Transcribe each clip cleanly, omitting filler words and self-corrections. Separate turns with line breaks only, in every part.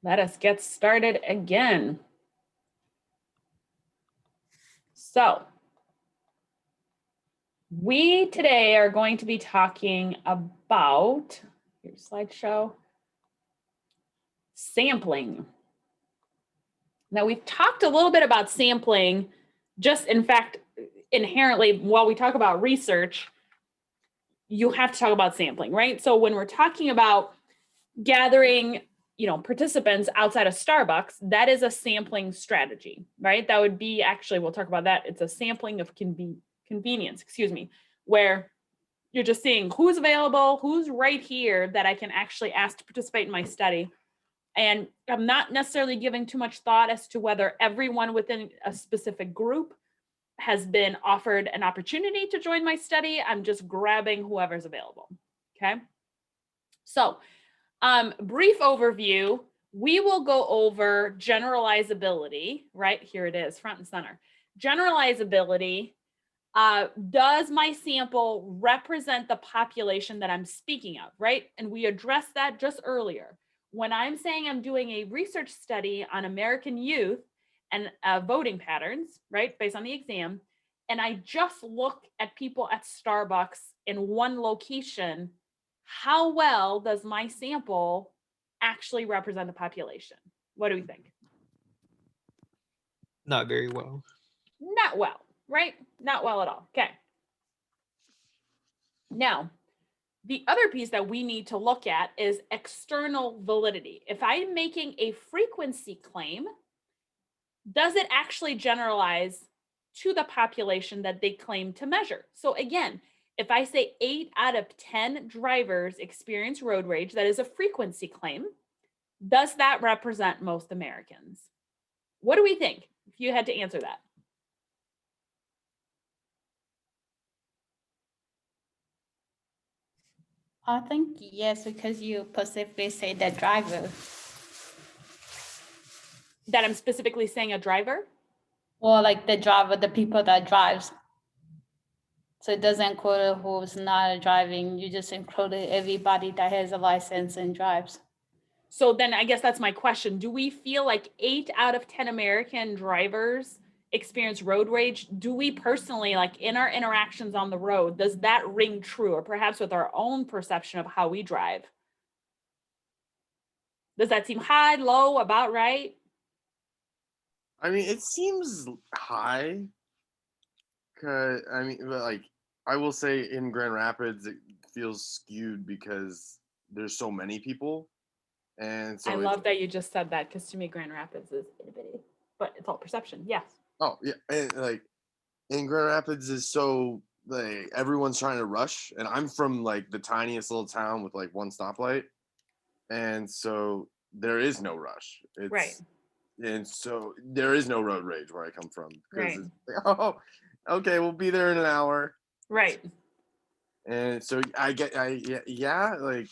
Let us get started again. So, we today are going to be talking about, here's slideshow, sampling. Now, we've talked a little bit about sampling, just in fact, inherently, while we talk about research, you have to talk about sampling, right? So when we're talking about gathering, participants outside of Starbucks, that is a sampling strategy, right? That would be actually, we'll talk about that. It's a sampling of convenience, where you're just seeing who's available, who's right here that I can actually ask to participate in my study. And I'm not necessarily giving too much thought as to whether everyone within a specific group has been offered an opportunity to join my study. I'm just grabbing whoever's available, okay? So, brief overview, we will go over generalizability, right? Here it is, front and center. Generalizability, does my sample represent the population that I'm speaking of, right? And we addressed that just earlier. When I'm saying I'm doing a research study on American youth and voting patterns, right, based on the exam, and I just look at people at Starbucks in one location, how well does my sample actually represent the population? What do we think?
Not very well.
Not well, right? Not well at all. Okay. Now, the other piece that we need to look at is external validity. If I'm making a frequency claim, does it actually generalize to the population that they claim to measure? So again, if I say 8 out of 10 drivers experience road rage, that is a frequency claim. Does that represent most Americans? What do we think if you had to answer that?
I think yes, because you specifically say the driver.
That I'm specifically saying a driver?
Or like the driver, the people that drives. So it doesn't include who's not driving. You just included everybody that has a license and drives.
So then I guess that's my question. Do we feel like 8 out of 10 American drivers experience road rage? Do we personally, like in our interactions on the road, does that ring true? Or perhaps with our own perception of how we drive? Does that seem high, low, about right?
I mean, it seems high. But like, I will say in Grand Rapids, it feels skewed because there's so many people, and so
I love that you just said that, because to me, Grand Rapids is itty bitty, but it's all perception. Yes.
Oh yeah, and like in Grand Rapids is so like everyone's trying to rush, and I'm from like the tiniest little town with like one stoplight, and so there is no rush. It's,
Right.
And so there is no road rage where I come from because
Right.
it's like, oh, okay, we'll be there in an hour.
Right.
And so yeah, like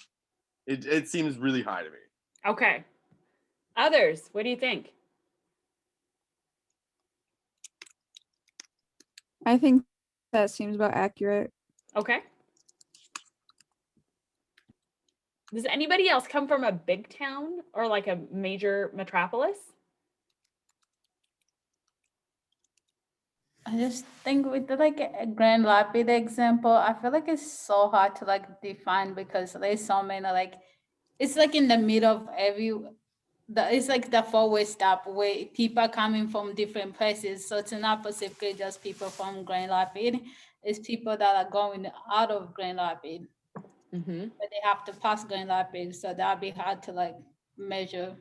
it seems really high to me.
Okay. Others, what do you think?
I think that seems about accurate.
Okay. Does anybody else come from a big town or like a major metropolis?
I just think with the, like a Grand Rapids example, I feel like it's so hard to like define because there's so many like it's like in the middle of it's like the four-way stop where people are coming from different places. So it's not specifically just people from Grand Rapids. It's people that are going out of Grand Rapids,
Mm-hmm.
but they have to pass Grand Rapids. So that'd be hard to like measure.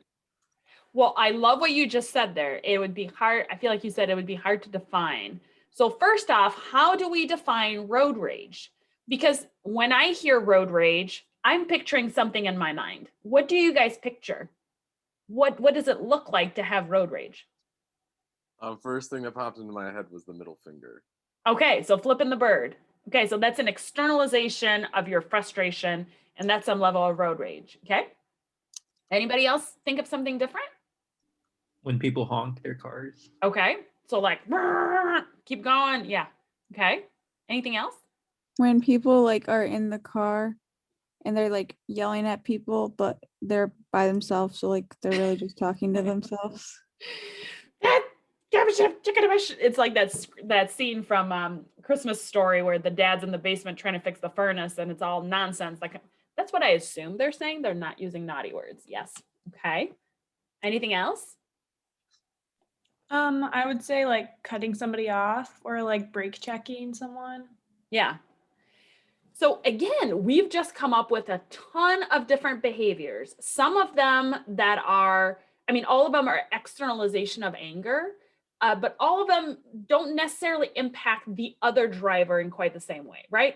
Well, I love what you just said there. It would be hard. I feel like you said it would be hard to define. So first off, how do we define road rage? Because when I hear road rage, I'm picturing something in my mind. What do you guys picture? What does it look like to have road rage?
First thing that popped into my head was the middle finger.
Okay, so flipping the bird. Okay, so that's an externalization of your frustration, and that's some level of road rage. Okay. Anybody else think of something different?
When people honk their cars.
Okay, so like, keep going. Yeah. Okay. Anything else?
When people like are in the car and they're like yelling at people, but they're by themselves, so like they're really just talking to themselves.
That it's like that scene from Christmas Story where the dad's in the basement trying to fix the furnace and it's all nonsense. Like that's what I assume they're saying. They're not using naughty words. Yes. Okay. Anything else?
I would say like cutting somebody off or like brake checking someone.
Yeah. So again, we've just come up with a ton of different behaviors. Some of them that are, I mean, all of them are externalization of anger, but all of them don't necessarily impact the other driver in quite the same way, right?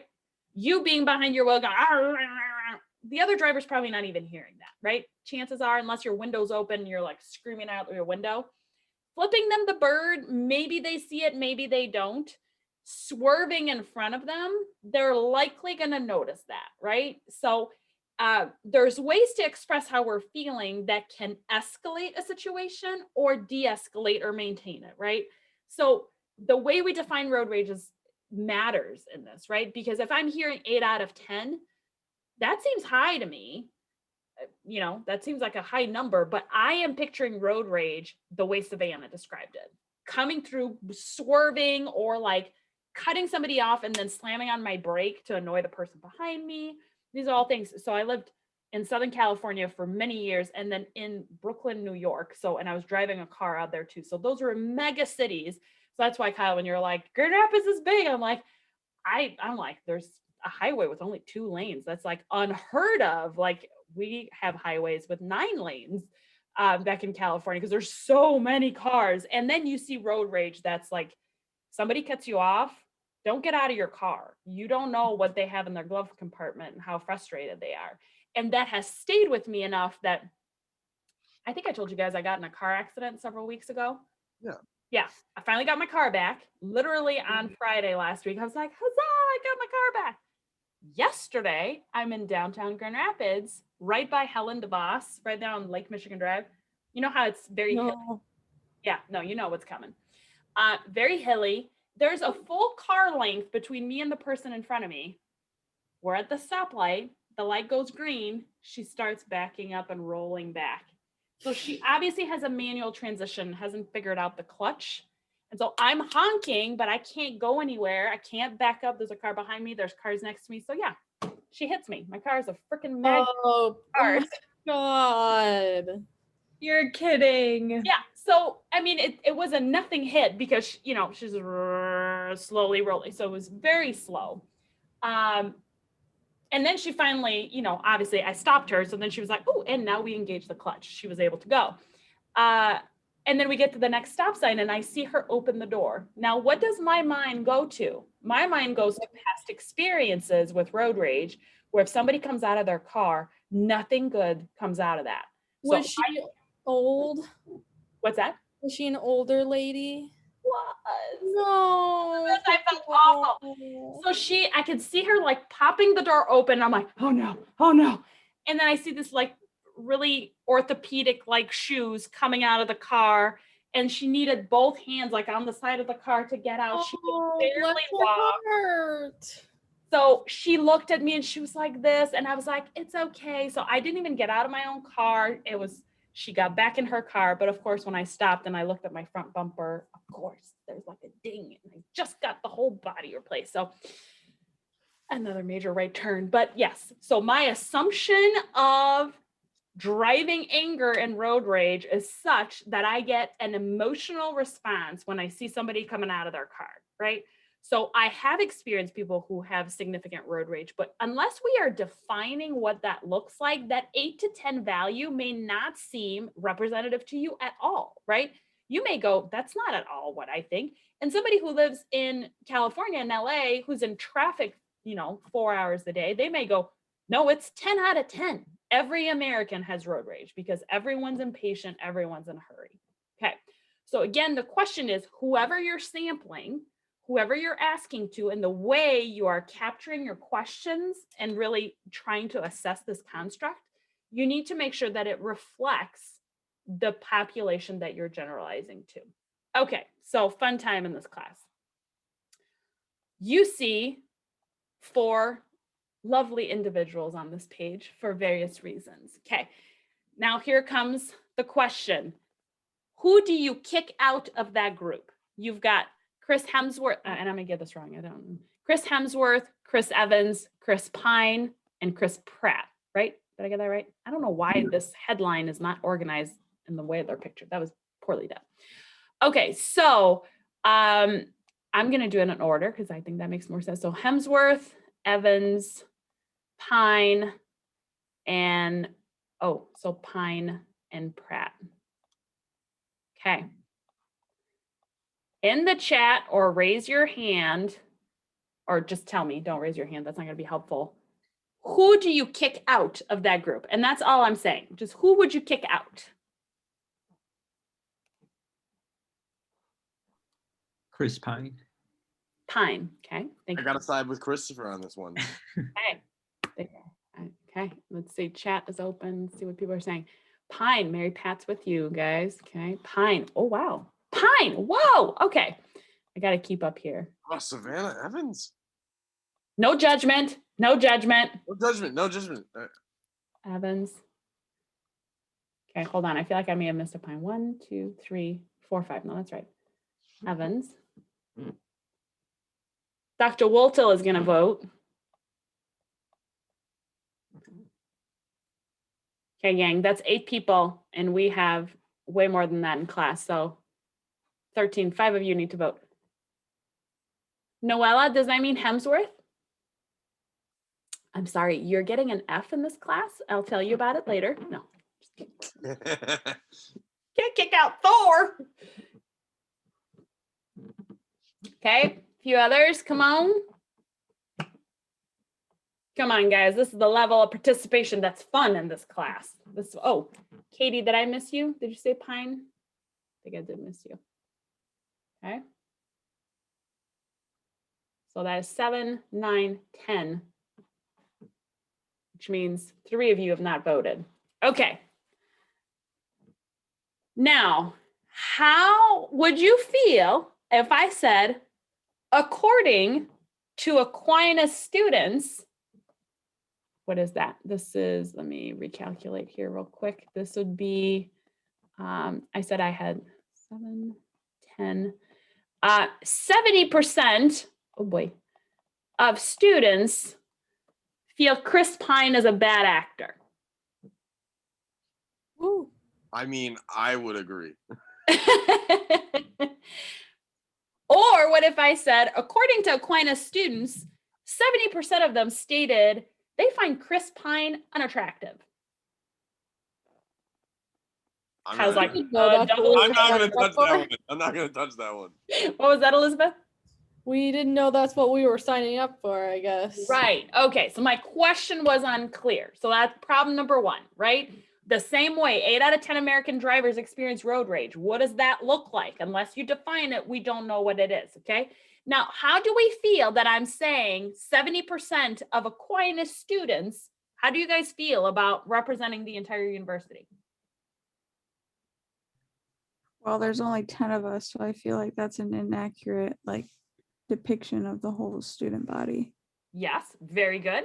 You being behind your wheel going, the other driver's probably not even hearing that, right? Chances are, unless your window's open, you're like screaming out your window. Flipping them the bird, maybe they see it, maybe they don't. Swerving in front of them, they're likely going to notice that, right? So there's ways to express how we're feeling that can escalate a situation or de-escalate or maintain it, right? So the way we define road rage matters in this, right? Because if I'm hearing 8 out of 10, that seems high to me. You know, that seems like a high number, but I am picturing road rage the way Savannah described it. Coming through, swerving, or like cutting somebody off and then slamming on my brake to annoy the person behind me. These are all things. So I lived in Southern California for many years and then in Brooklyn, New York. So, and I was driving a car out there too. So those were mega cities. So that's why, Kyle, when you're like, Grand Rapids is big, I'm like, there's a highway with only 2 lanes. That's like unheard of. Like we have highways with 9 lanes back in California because there's so many cars. And then you see road rage that's like somebody cuts you off, don't get out of your car. You don't know what they have in their glove compartment and how frustrated they are. And that has stayed with me enough that I think I told you guys I got in a car accident several weeks ago. Yeah, I finally got my car back. Literally on Friday last week, I was like, huzzah, I got my car back. Yesterday, I'm in downtown Grand Rapids, right by Helen DeVos, right down Lake Michigan Drive. You know how it's very hilly? Yeah, no, you know what's coming. Very hilly. There's a full car length between me and the person in front of me. We're at the stoplight. The light goes green. She starts backing up and rolling back. So she obviously has a manual transmission, hasn't figured out the clutch. And so I'm honking, but I can't go anywhere. I can't back up. There's a car behind me. There's cars next to me. So yeah, she hits me. My car is a freaking magnet car.
God.
You're kidding.
Yeah. So, I mean, it was a nothing hit because, you know, she's slowly rolling. So it was very slow. And then she finally, you know, obviously I stopped her. So then she was like, oh, and now we engage the clutch. She was able to go. And then we get to the next stop sign and I see her open the door. Now, what does my mind go to? My mind goes to past experiences with road rage, where if somebody comes out of their car, nothing good comes out of that. So
Was she old?
What's that?
Was she an older lady?
Was.
No.
I felt awful. So I could see her like popping the door open. I'm like, oh no. And then I see this like really orthopedic like shoes coming out of the car. And she needed both hands like on the side of the car to get out. She could barely walk.
Hurt.
So she looked at me and she was like this. And I was like, it's okay. So I didn't even get out of my own car. She got back in her car. But of course, when I stopped and I looked at my front bumper, of course, there's like a ding. And I just got the whole body replaced. So another major right turn. But yes, so my assumption of driving anger and road rage is such that I get an emotional response when I see somebody coming out of their car, right? So I have experienced people who have significant road rage, but unless we are defining what that looks like, that 8 to 10 value may not seem representative to you at all, right? You may go, that's not at all what I think. And somebody who lives in California and LA, who's in traffic, 4 hours a day, they may go, no, it's 10 out of 10. Every American has road rage because everyone's impatient, everyone's in a hurry. Okay. So again, the question is, whoever you're sampling, whoever you're asking to, and the way you are capturing your questions and really trying to assess this construct, you need to make sure that it reflects the population that you're generalizing to. Okay, so fun time in this class. You see 4 lovely individuals on this page for various reasons. Okay, now here comes the question. Who do you kick out of that group? You've got Chris Hemsworth, and I'm gonna get this wrong, I don't know. Chris Hemsworth, Chris Evans, Chris Pine, and Chris Pratt, right? Did I get that right? I don't know why this headline is not organized in the way they're pictured. That was poorly done. Okay, so I'm gonna do it in order because I think that makes more sense. So Hemsworth, Evans, Pine, and so Pine and Pratt. Okay. In the chat or raise your hand, or just tell me, don't raise your hand. That's not going to be helpful. Who do you kick out of that group? And that's all I'm saying. Just who would you kick out?
Chris Pine.
Pine. Okay. Thank
I
you.
gotta side with Christopher on this one.
Okay. Okay. Let's see. Chat is open. See what people are saying. Pine. Mary Pat's with you guys. Okay. Pine. Oh, wow. Pine. Whoa. Okay. I got to keep up here.
Oh, Savannah Evans.
No judgment. No judgment.
No judgment. No judgment.
Evans. Okay, hold on. I feel like I may have missed a Pine. 1, 2, 3, 4, 5. No, that's right. Evans. Dr. Woltel is going to vote. Okay, gang, that's 8 people, and we have way more than that in class. So 13, 5 of you need to vote. Noella, does that mean Hemsworth? I'm sorry, you're getting an F in this class. I'll tell you about it later. No, just kidding. Can't kick out Thor. Okay, a few others, come on. Come on, guys. This is the level of participation that's fun in this class. Oh, Katie, did I miss you? Did you say Pine? I think I did miss you. Okay. So that is 7, 9, 10, which means 3 of you have not voted. Okay. Now, how would you feel if I said, according to Aquinas students, what is that? This is, let me recalculate here real quick. This would be, I said I had 7, 10, 70%, oh boy, of students feel Chris Pine is a bad actor.
Ooh.
I mean, I would agree.
Or what if I said, according to Aquinas students, 70% of them stated they find Chris Pine unattractive.
I'm
I was
not,
like,
No, that's what
double.
we
I'm not gonna
signed up
touch that
for.
one. I'm not gonna touch that one.
What was that, Elizabeth?
We didn't know that's what we were signing up for, I guess.
Right. Okay. So my question was unclear. So that's problem number 1, right? The same way 8 out of 10 American drivers experience road rage. What does that look like? Unless you define it, we don't know what it is. Okay. Now, how do we feel that I'm saying 70% of Aquinas students, how do you guys feel about representing the entire university?
Well, there's only 10 of us, so I feel like that's an inaccurate depiction of the whole student body.
Yes. Very good.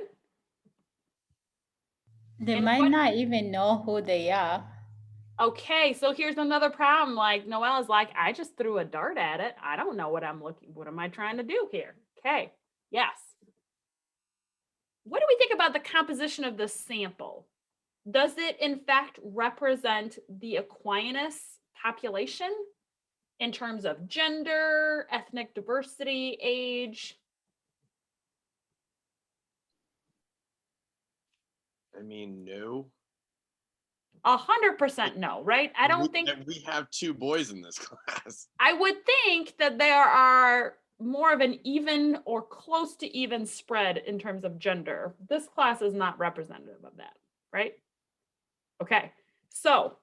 They
And
might
what-
not even know who they are.
Okay, so here's another problem. Like Noelle is like, I just threw a dart at it. I don't know what what am I trying to do here? Okay, yes. What do we think about the composition of the sample? Does it in fact represent the Aquinas population in terms of gender, ethnic diversity, age?
I mean, no.
100% no, right? I don't think
we have 2 boys in this class.
I would think that there are more of an even or close to even spread in terms of gender. This class is not representative of that, right? Okay, so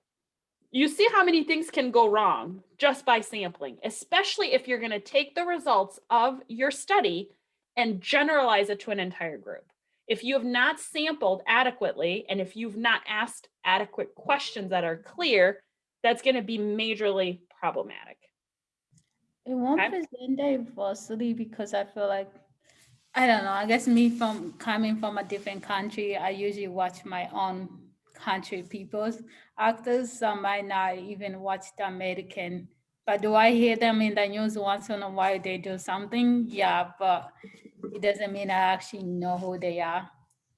you see how many things can go wrong just by sampling, especially if you're going to take the results of your study and generalize it to an entire group. If you have not sampled adequately, and if you've not asked adequate questions that are clear, that's going to be majorly problematic.
It won't
Okay.
present diversity because I feel like I don't know. I guess me from coming from a different country, I usually watch my own country people's actors. So I might not even watch the American. But do I hear them in the news once in a while? They do something, yeah, but it doesn't mean I actually know who they are.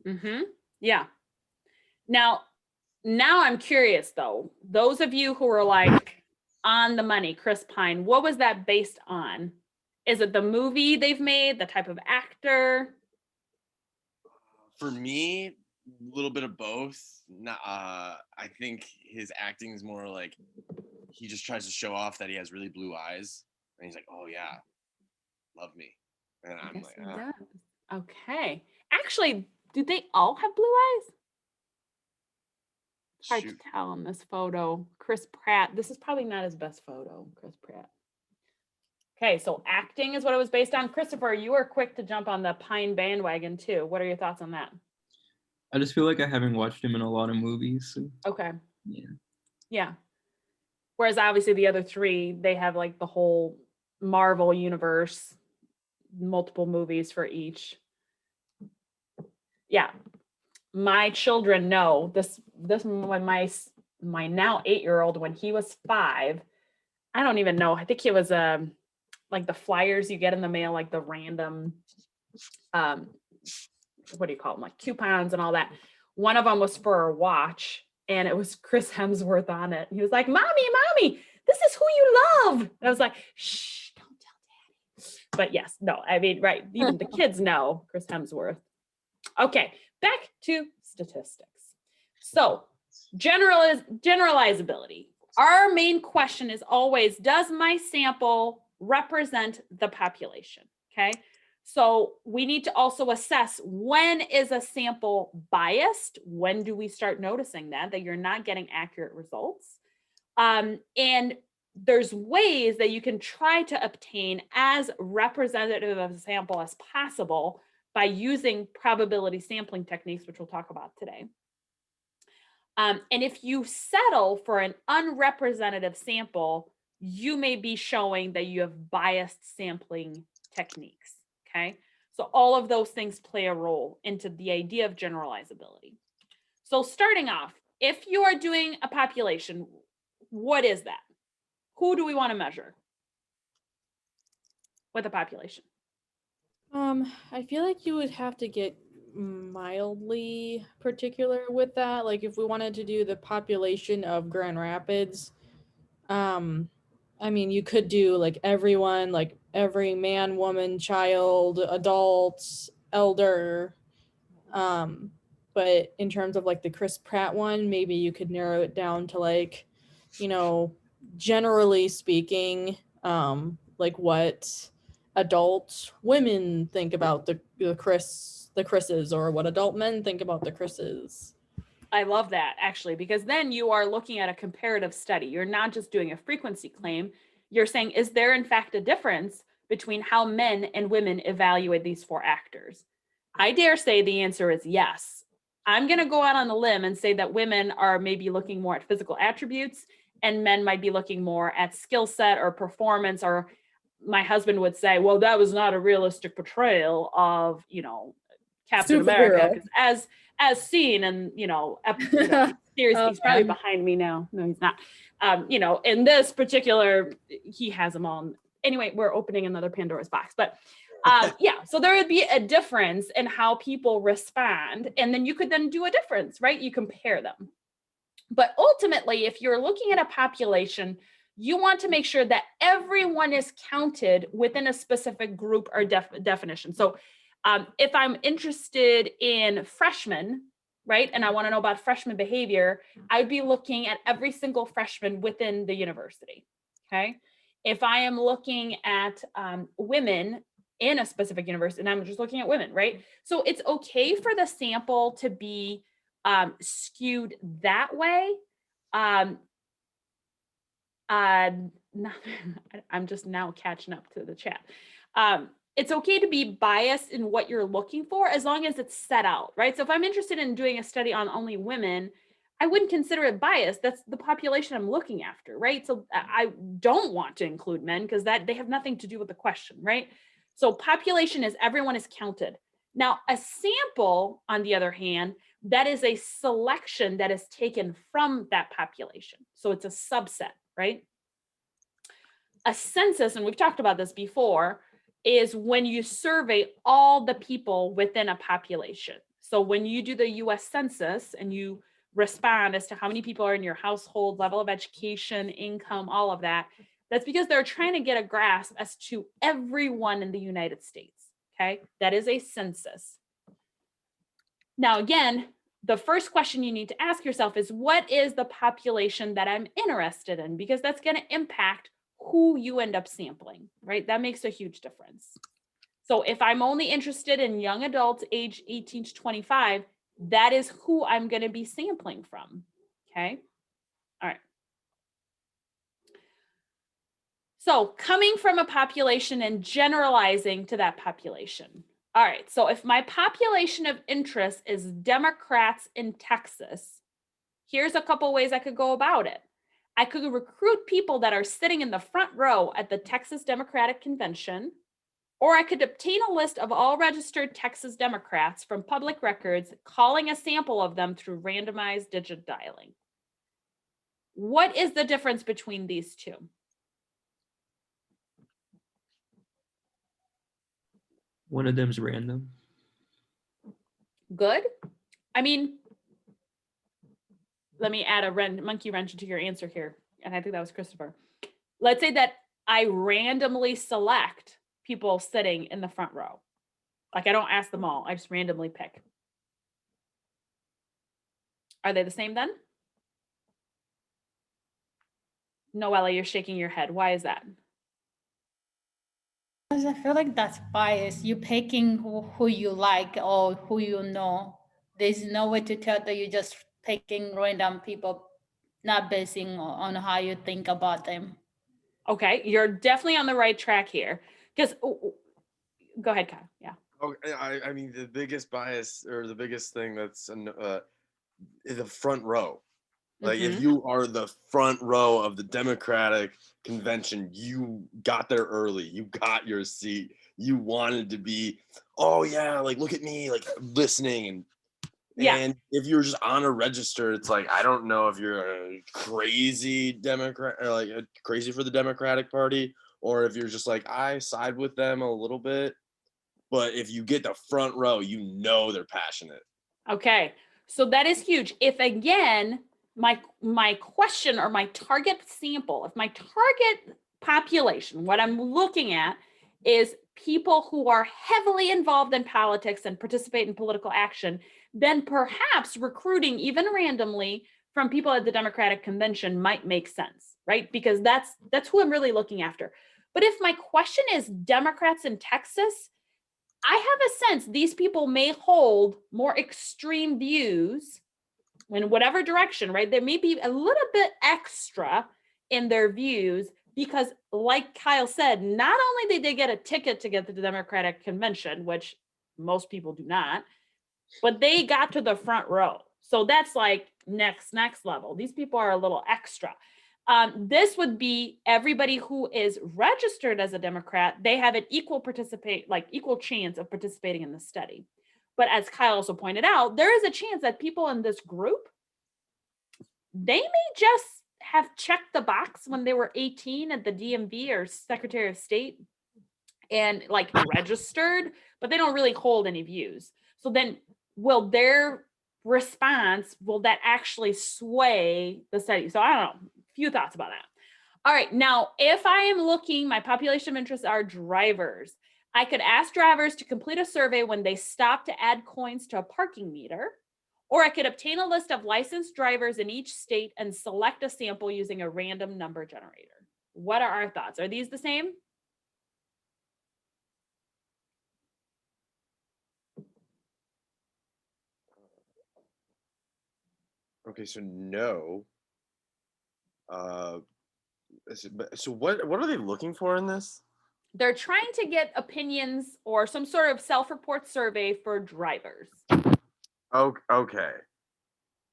Mm-hmm. Yeah. Now I'm curious though. Those of you who are like on the money, Chris Pine, what was that based on? Is it the movie they've made, the type of actor?
For me, a little bit of both. Not, I think his acting is more like he just tries to show off that he has really blue eyes, and he's like, "Oh yeah, love me," and
I
I'm
guess
like,
he
"Ah,
does. Okay. Actually, do they all have blue eyes? Hard to
shoot."
tell in this photo. Chris Pratt. This is probably not his best photo, Chris Pratt. Okay, so acting is what it was based on. Christopher, you were quick to jump on the Pine bandwagon too. What are your thoughts on that?
I just feel like I haven't watched him in a lot of movies. So,
Okay.
yeah.
Yeah. Whereas obviously the other three, they have like the whole Marvel universe, multiple movies for each. Yeah. My children know this when my now 8-year-old, when he was 5, I don't even know. I think it was like the flyers you get in the mail, like the random what do you call them, like coupons and all that. One of them was for a watch, and it was Chris Hemsworth on it. He was like, mommy, this is who you love. And I was like, shh, don't tell daddy. But yes, no, I mean, right, even the kids know Chris Hemsworth. Okay, back to statistics. So generalizability. Our main question is always, does my sample represent the population? Okay. So we need to also assess, when is a sample biased? When do we start noticing that you're not getting accurate results? And there's ways that you can try to obtain as representative of a sample as possible by using probability sampling techniques, which we'll talk about today. And if you settle for an unrepresentative sample, you may be showing that you have biased sampling techniques. Okay. So all of those things play a role into the idea of generalizability. So starting off, if you are doing a population, what is that? Who do we want to measure with a population?
I feel like you would have to get mildly particular with that. Like if we wanted to do the population of Grand Rapids, I mean, you could do like everyone, like every man, woman, child, adult, elder. But in terms of like the Chris Pratt one, maybe you could narrow it down to like, generally speaking, like what adult women think about the Chris's, or what adult men think about the Chris's.
I love that, actually, because then you are looking at a comparative study. You're not just doing a frequency claim. You're saying, is there in fact a difference between how men and women evaluate these 4 actors? I dare say the answer is yes. I'm going to go out on a limb and say that women are maybe looking more at physical attributes, and men might be looking more at skill set or performance. Or my husband would say, well, that was not a realistic portrayal of, Captain America, because as seen in, series, he's probably behind me now. No, he's not. In this particular, he has them all. Anyway, we're opening another Pandora's box, but yeah, so there would be a difference in how people respond, and then you could then do a difference, right? You compare them. But ultimately, if you're looking at a population, you want to make sure that everyone is counted within a specific group or definition. So if I'm interested in freshmen, right, and I want to know about freshman behavior, I'd be looking at every single freshman within the university. Okay. If I am looking at women in a specific university, and I'm just looking at women, right? So it's okay for the sample to be skewed that way. I'm just now catching up to the chat. It's okay to be biased in what you're looking for, as long as it's set out, right? So if I'm interested in doing a study on only women, I wouldn't consider it biased. That's the population I'm looking after, right? So I don't want to include men because they have nothing to do with the question, right? So population is everyone is counted. Now, a sample, on the other hand, that is a selection that is taken from that population. So it's a subset, right? A census, and we've talked about this before, is when you survey all the people within a population. So when you do the US Census and you respond as to how many people are in your household, level of education, income, all of that, that's because they're trying to get a grasp as to everyone in the United States. Okay, that is a census. Now, again, the first question you need to ask yourself is, what is the population that I'm interested in? Because that's going to impact who you end up sampling, right? That makes a huge difference. So if I'm only interested in young adults age 18 to 25, that is who I'm going to be sampling from. Okay. All right. So coming from a population and generalizing to that population. All right. So if my population of interest is Democrats in Texas, here's a couple ways I could go about it. I could recruit people that are sitting in the front row at the Texas Democratic Convention, or I could obtain a list of all registered Texas Democrats from public records, calling a sample of them through randomized digit dialing. What is the difference between these two?
One of them's random.
Good. I mean, let me add a monkey wrench into your answer here. And I think that was Christopher. Let's say that I randomly select people sitting in the front row. Like I don't ask them all, I just randomly pick. Are they the same then? Noella, you're shaking your head. Why is that?
Because I feel like that's bias. You're picking who you like or who you know. There's no way to tell that you're just picking random people, not basing on how you think about them.
Okay, you're definitely on the right track here. Because, go ahead, Kyle. Yeah.
Okay, I mean, the biggest bias or the biggest thing that's is the front row. Like if you are the front row of the Democratic convention, you got there early, you got your seat, you wanted to be, oh yeah, like look at me, like listening. And if you're just on a register, it's like, I don't know if you're a crazy Democrat or like crazy for the Democratic Party, or if you're just like, I side with them a little bit. But if you get the front row, you know they're passionate.
Okay, so that is huge. If again, my question or my target sample, if my target population, what I'm looking at is people who are heavily involved in politics and participate in political action, then perhaps recruiting even randomly from people at the Democratic Convention might make sense, right? Because that's who I'm really looking after. But if my question is Democrats in Texas, I have a sense these people may hold more extreme views in whatever direction, right? There may be a little bit extra in their views because, like Kyle said, not only did they get a ticket to get to the Democratic Convention, which most people do not, but they got to the front row. So that's like next level. These people are a little extra. This would be everybody who is registered as a Democrat. They have an equal chance of participating in the study. But as Kyle also pointed out, there is a chance that people in this group, they may just have checked the box when they were 18 at the DMV or Secretary of State and like registered, but they don't really hold any views. So then will their response, will that actually sway the study? So I don't know, a few thoughts about that. All right, now if I am looking, my population of interest are drivers. I could ask drivers to complete a survey when they stop to add coins to a parking meter, or I could obtain a list of licensed drivers in each state and select a sample using a random number generator. What are our thoughts? Are these the same?
Okay, so no. So what are they looking for in this?
They're trying to get opinions or some sort of self-report survey for drivers.
Okay.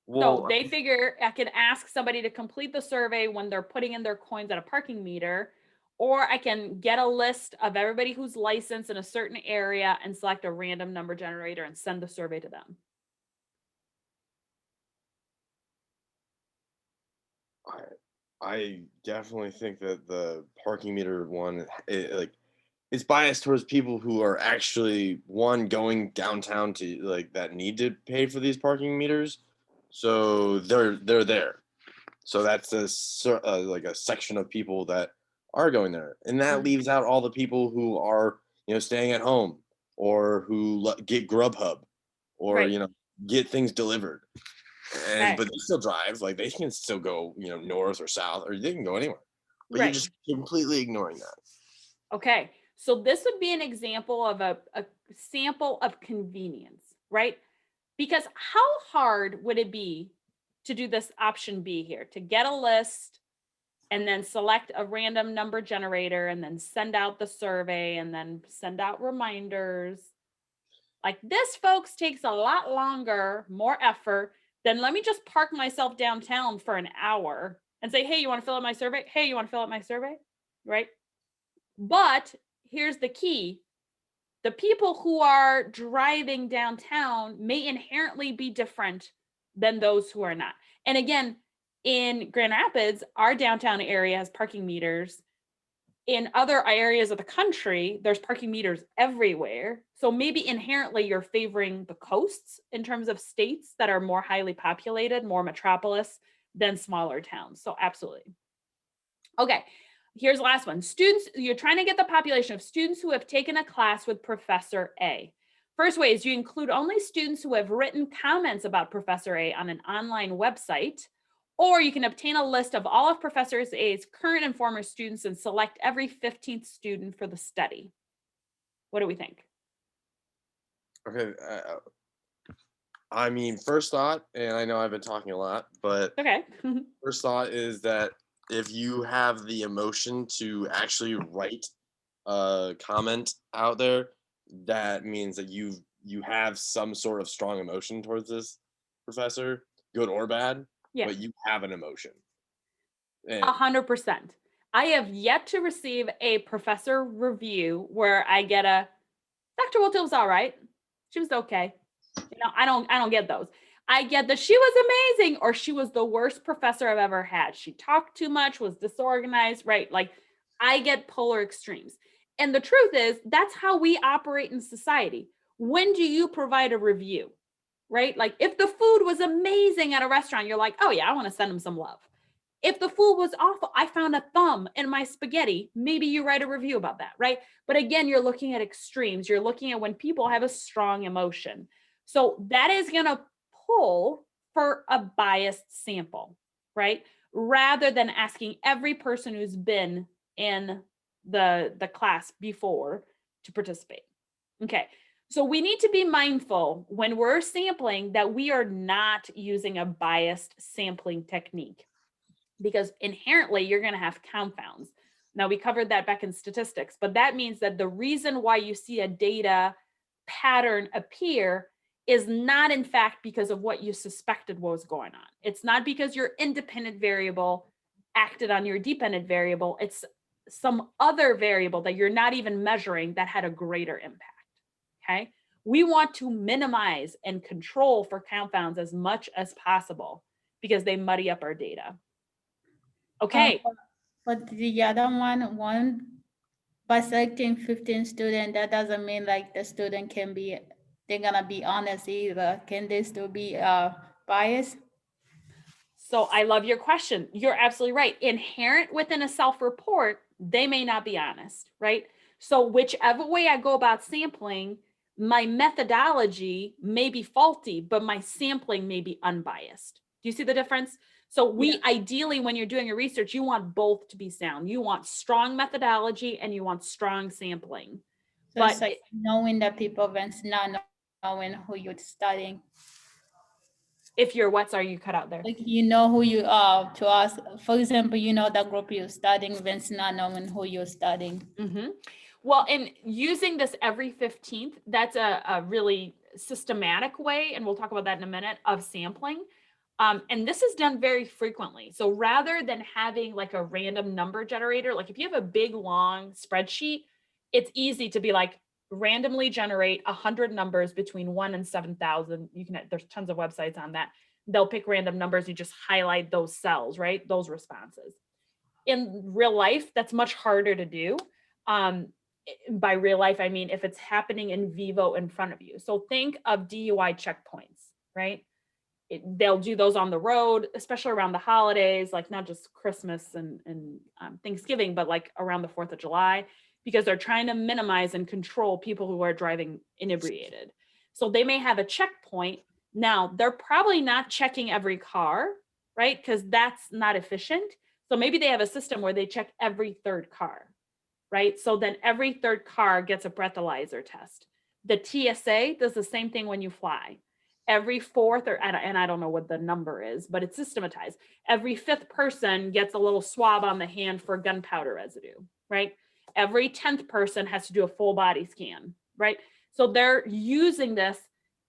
Well,
So they figure I can ask somebody to complete the survey when they're putting in their coins at a parking meter, or I can get a list of everybody who's licensed in a certain area and select a random number generator and send the survey to them.
I definitely think that the parking meter one, it's biased towards people who are actually going downtown to like that need to pay for these parking meters, so they're there. So that's like a section of people that are going there, and that
Mhm.
leaves out all the people who are staying at home or who get Grubhub or
Right.
get things delivered.
Okay.
But they still drive, like they can still go, north or south, or they can go anywhere. But you're
Right.
just completely ignoring that.
Okay, so this would be an example of a sample of convenience, right? Because how hard would it be to do this option B here, to get a list and then select a random number generator and then send out the survey and then send out reminders? Like this, folks, takes a lot longer, more effort than let me just park myself downtown for an hour and say, hey, you want to fill out my survey? Hey, you want to fill out my survey? Right? But here's the key. The people who are driving downtown may inherently be different than those who are not. And again, in Grand Rapids, our downtown area has parking meters. In other areas of the country, there's parking meters everywhere. So maybe inherently you're favoring the coasts in terms of states that are more highly populated, more metropolis than smaller towns. So absolutely. Okay, here's the last one. Students, you're trying to get the population of students who have taken a class with Professor A. First way is you include only students who have written comments about Professor A on an online website, or you can obtain a list of all of Professor A's current and former students and select every 15th student for the study. What do we think?
Okay. I mean, first thought, and I know I've been talking a lot, but
Okay.
first thought is that if you have the emotion to actually write a comment out there, that means that you have some sort of strong emotion towards this professor, good or bad,
Yeah.
but you have an emotion. And
100%. I have yet to receive a professor review where I get a Dr. Wilton was all right. She was okay. I don't get those. I get that she was amazing or she was the worst professor I've ever had. She talked too much, was disorganized, right? Like I get polar extremes. And the truth is, that's how we operate in society. When do you provide a review? Right? Like if the food was amazing at a restaurant, you're like, "Oh yeah, I want to send them some love." If the food was awful, I found a thumb in my spaghetti, maybe you write a review about that, right? But again, you're looking at extremes. You're looking at when people have a strong emotion. So that is going to pull for a biased sample, right? Rather than asking every person who's been in the class before to participate. Okay. So we need to be mindful when we're sampling that we are not using a biased sampling technique, because inherently you're going to have confounds. Now, we covered that back in statistics, but that means that the reason why you see a data pattern appear is not in fact because of what you suspected was going on. It's not because your independent variable acted on your dependent variable. It's some other variable that you're not even measuring that had a greater impact. Okay. We want to minimize and control for confounds as much as possible because they muddy up our data. Okay.
But the other one, by selecting 15 students, that doesn't mean like the student they're gonna be honest either. Can they still be biased?
So I love your question. You're absolutely right. Inherent within a self-report, they may not be honest, right? So whichever way I go about sampling, my methodology may be faulty, but my sampling may be unbiased. Do you see the difference? So we ideally, when you're doing your research, you want both to be sound. You want strong methodology and you want strong sampling.
So
But
it's like knowing the people versus not knowing who you're studying.
if you're what, sorry, you cut out there.
Like you know who you are to ask. For example, you know the group you're studying versus not knowing who you're studying.
Mm-hmm. Well, and using this every 15th, that's a really systematic way, and we'll talk about that in a minute, of sampling. And this is done very frequently. So rather than having like a random number generator, like if you have a big long spreadsheet, it's easy to be like randomly generate 100 numbers between 1 and 7,000. You can, there's tons of websites on that. They'll pick random numbers. You just highlight those cells, right? Those responses. In real life, that's much harder to do. By real life, I mean if it's happening in vivo in front of you. So think of DUI checkpoints, right? They'll do those on the road, especially around the holidays, like not just Christmas and Thanksgiving, but like around the 4th of July, because they're trying to minimize and control people who are driving inebriated. So they may have a checkpoint. Now, they're probably not checking every car, right? Because that's not efficient. So maybe they have a system where they check every third car, right? So then every third car gets a breathalyzer test. The TSA does the same thing when you fly. Every fourth, and I don't know what the number is, but it's systematized. Every fifth person gets a little swab on the hand for gunpowder residue, right? Every 10th person has to do a full body scan, right? So they're using this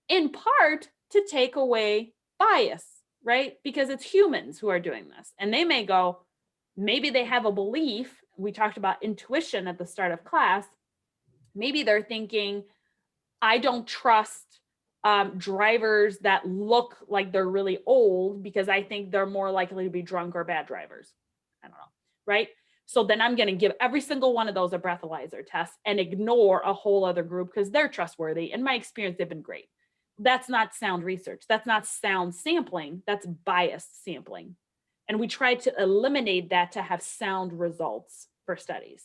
in part to take away bias, right? Because it's humans who are doing this. And they may go, maybe they have a belief. We talked about intuition at the start of class. Maybe they're thinking, I don't trust drivers that look like they're really old because I think they're more likely to be drunk or bad drivers. I don't know, right? So then I'm going to give every single one of those a breathalyzer test and ignore a whole other group because they're trustworthy. In my experience, they've been great. That's not sound research. That's not sound sampling. That's biased sampling. And we try to eliminate that to have sound results for studies.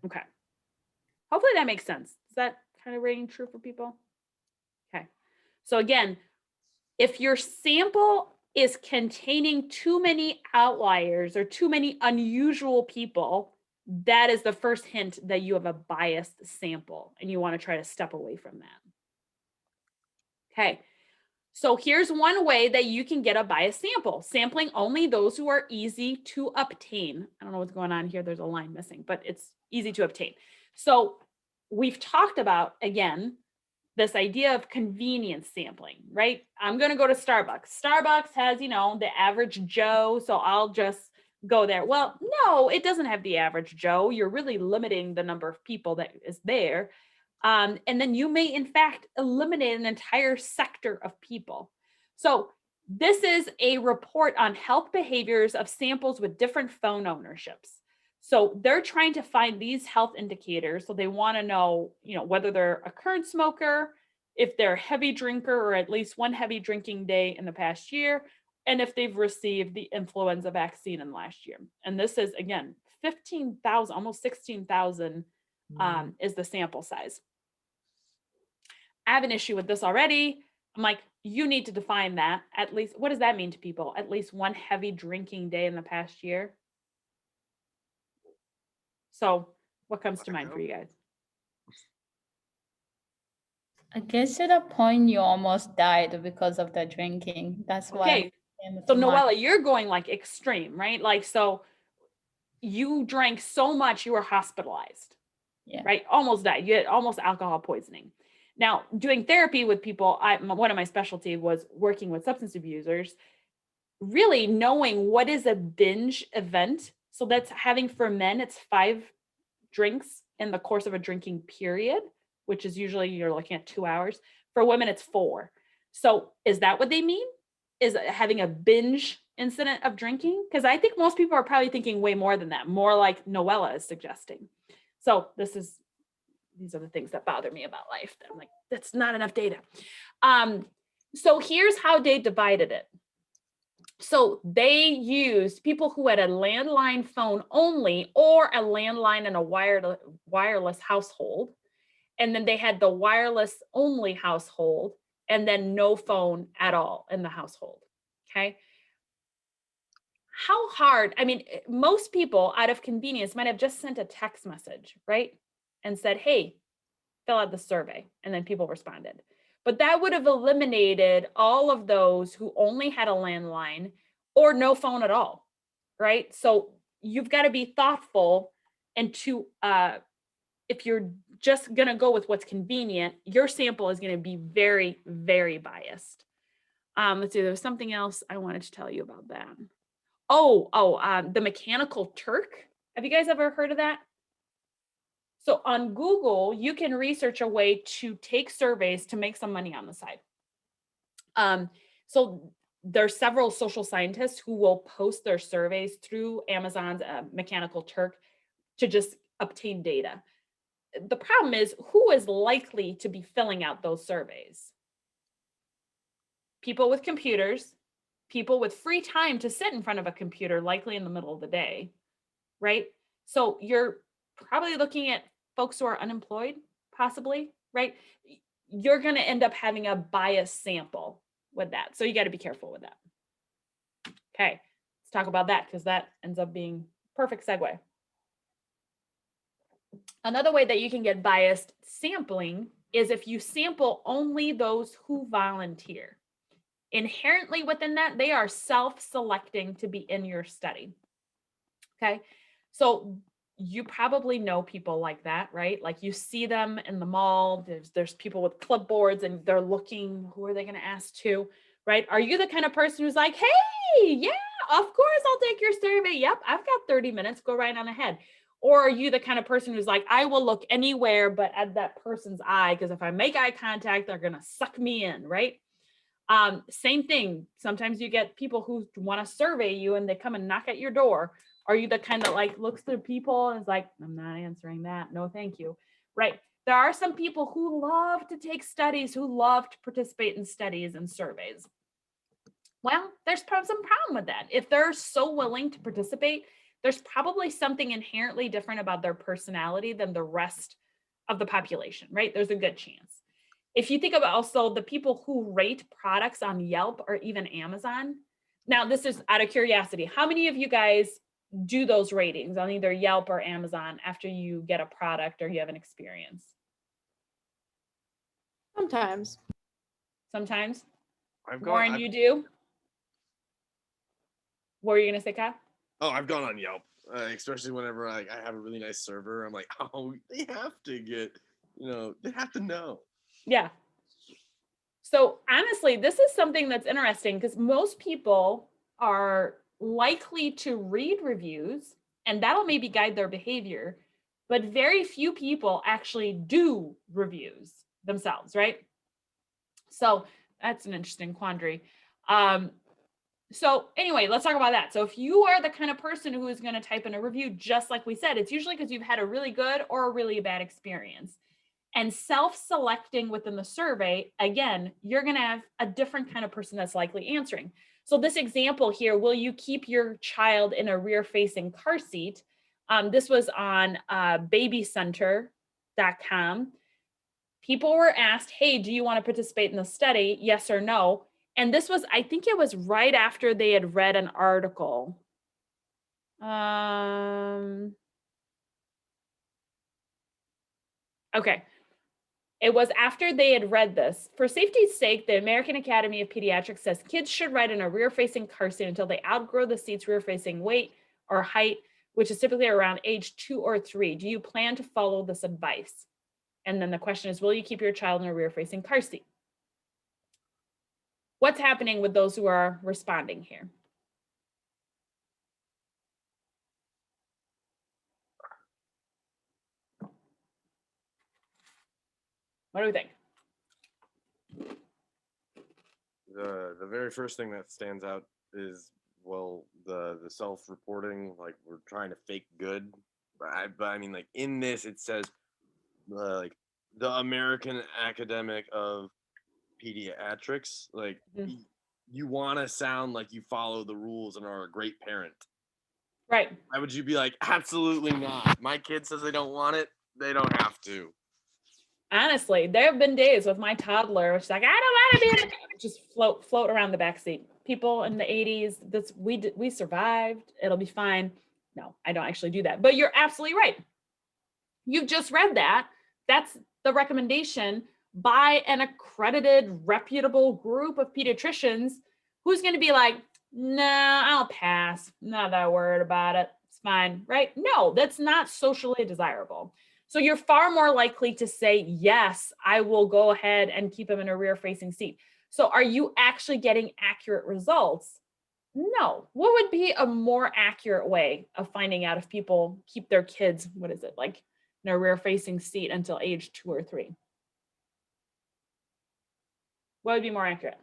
Okay. Hopefully that makes sense. Is that kind of ringing true for people? Okay. So again, if your sample is containing too many outliers or too many unusual people, that is the first hint that you have a biased sample and you want to try to step away from that. Okay. So here's one way that you can get a biased sample, sampling only those who are easy to obtain. I don't know what's going on here. There's a line missing, but it's easy to obtain. So we've talked about, again, this idea of convenience sampling, right? I'm going to go to Starbucks. Starbucks has, you know, the average Joe, so I'll just go there. Well, no, it doesn't have the average Joe. You're really limiting the number of people that is there. And then you may, in fact, eliminate an entire sector of people. So this is a report on health behaviors of samples with different phone ownerships. So they're trying to find these health indicators. So they want to know, you know, whether they're a current smoker, if they're a heavy drinker or at least one heavy drinking day in the past year, and if they've received the influenza vaccine in the last year. And this is, again, 15,000, almost 16,000 is the sample size. I have an issue with this already. I'm like, you need to define that. At least, what does that mean to people? At least one heavy drinking day in the past year. So what comes to mind for you guys?
I guess to the point you almost died because of the drinking. That's why.
Okay. So Noella, you're going like extreme, right? Like, so you drank so much you were hospitalized,
Yeah.
right? Almost died. You had almost alcohol poisoning. Now, doing therapy with people, one of my specialty was working with substance abusers, really knowing what is a binge event. So that's having, for men, it's 5 drinks in the course of a drinking period, which is usually you're looking at 2 hours. For women, it's 4. So is that what they mean? Is having a binge incident of drinking? Because I think most people are probably thinking way more than that, more like Noella is suggesting. So these are the things that bother me about life. That I'm like, that's not enough data. So here's how they divided it. So they used people who had a landline phone only or a landline and a wireless household. And then they had the wireless only household and then no phone at all in the household. Okay. How hard, I mean, most people out of convenience might have just sent a text message, right? And said, hey, fill out the survey. And then people responded. But that would have eliminated all of those who only had a landline or no phone at all, right? So you've got to be thoughtful and to, if you're just going to go with what's convenient, your sample is going to be very, very biased. Let's see, there was something else I wanted to tell you about that. The Mechanical Turk. Have you guys ever heard of that? So on Google, you can research a way to take surveys to make some money on the side. So there's several social scientists who will post their surveys through Amazon's Mechanical Turk to just obtain data. The problem is, who is likely to be filling out those surveys? People with computers, people with free time to sit in front of a computer, likely in the middle of the day, right? So you're probably looking at folks who are unemployed, possibly, right? You're going to end up having a biased sample with that. So you got to be careful with that. Okay, let's talk about that because that ends up being perfect segue. Another way that you can get biased sampling is if you sample only those who volunteer. Inherently within that, they are self-selecting to be in your study. Okay, so you probably know people like that, right? Like you see them in the mall, there's people with clipboards and they're looking, who are they going to ask to, right? Are you the kind of person who's like, hey, yeah, of course I'll take your survey. Yep, I've got 30 minutes, go right on ahead. Or are you the kind of person who's like, I will look anywhere but at that person's eye, because if I make eye contact, they're going to suck me in, right? Same thing. Sometimes you get people who want to survey you and they come and knock at your door. Are you the kind that like looks through people and is like, I'm not answering that. No, thank you. Right. There are some people who love to take studies, who love to participate in studies and surveys. Well, there's some problem with that. If they're so willing to participate, there's probably something inherently different about their personality than the rest of the population, right? There's a good chance. If you think about also the people who rate products on Yelp or even Amazon, now this is out of curiosity, how many of you guys do those ratings on either Yelp or Amazon after you get a product or you have an experience?
Sometimes.
Sometimes?
I've
Warren,
gone.
you do? What were you going to say, Kyle?
I've gone on Yelp, especially whenever I have a really nice server. I'm like, oh, they have to get, they have to know.
Yeah. So honestly, this is something that's interesting because most people are likely to read reviews and that'll maybe guide their behavior, but very few people actually do reviews themselves, right? So that's an interesting quandary. So anyway, let's talk about that. So if you are the kind of person who is going to type in a review, just like we said, it's usually because you've had a really good or a really bad experience. And self-selecting within the survey, again, you're going to have a different kind of person that's likely answering. So this example here, will you keep your child in a rear-facing car seat? This was on babycenter.com. People were asked, hey, do you want to participate in the study? Yes or no. And this was, I think it was right after they had read an article. Okay. It was after they had read this. For safety's sake, the American Academy of Pediatrics says kids should ride in a rear-facing car seat until they outgrow the seat's rear-facing weight or height, which is typically around age 2 or 3. Do you plan to follow this advice? And then the question is, will you keep your child in a rear-facing car seat? What's happening with those who are responding here? What do we think?
The very first thing that stands out is, well, the self-reporting, like we're trying to fake good. But I mean, like in this, it says like the American Academic of Pediatrics. Like you want to sound like you follow the rules and are a great parent.
Right.
Why would you be like, absolutely not? My kid says they don't want it. They don't have to.
Honestly, there have been days with my toddler, which is like, I don't want to be in the just float around the back seat. People in the 80s, we survived. It'll be fine. No, I don't actually do that. But you're absolutely right. You've just read that. That's the recommendation by an accredited, reputable group of pediatricians who's going to be like, no, I'll pass. Not that worried about it. It's fine, right? No, that's not socially desirable. So you're far more likely to say, yes, I will go ahead and keep him in a rear-facing seat. So are you actually getting accurate results? No. What would be a more accurate way of finding out if people keep their kids, what is it, like in a rear facing seat until age 2 or 3? What would be more accurate?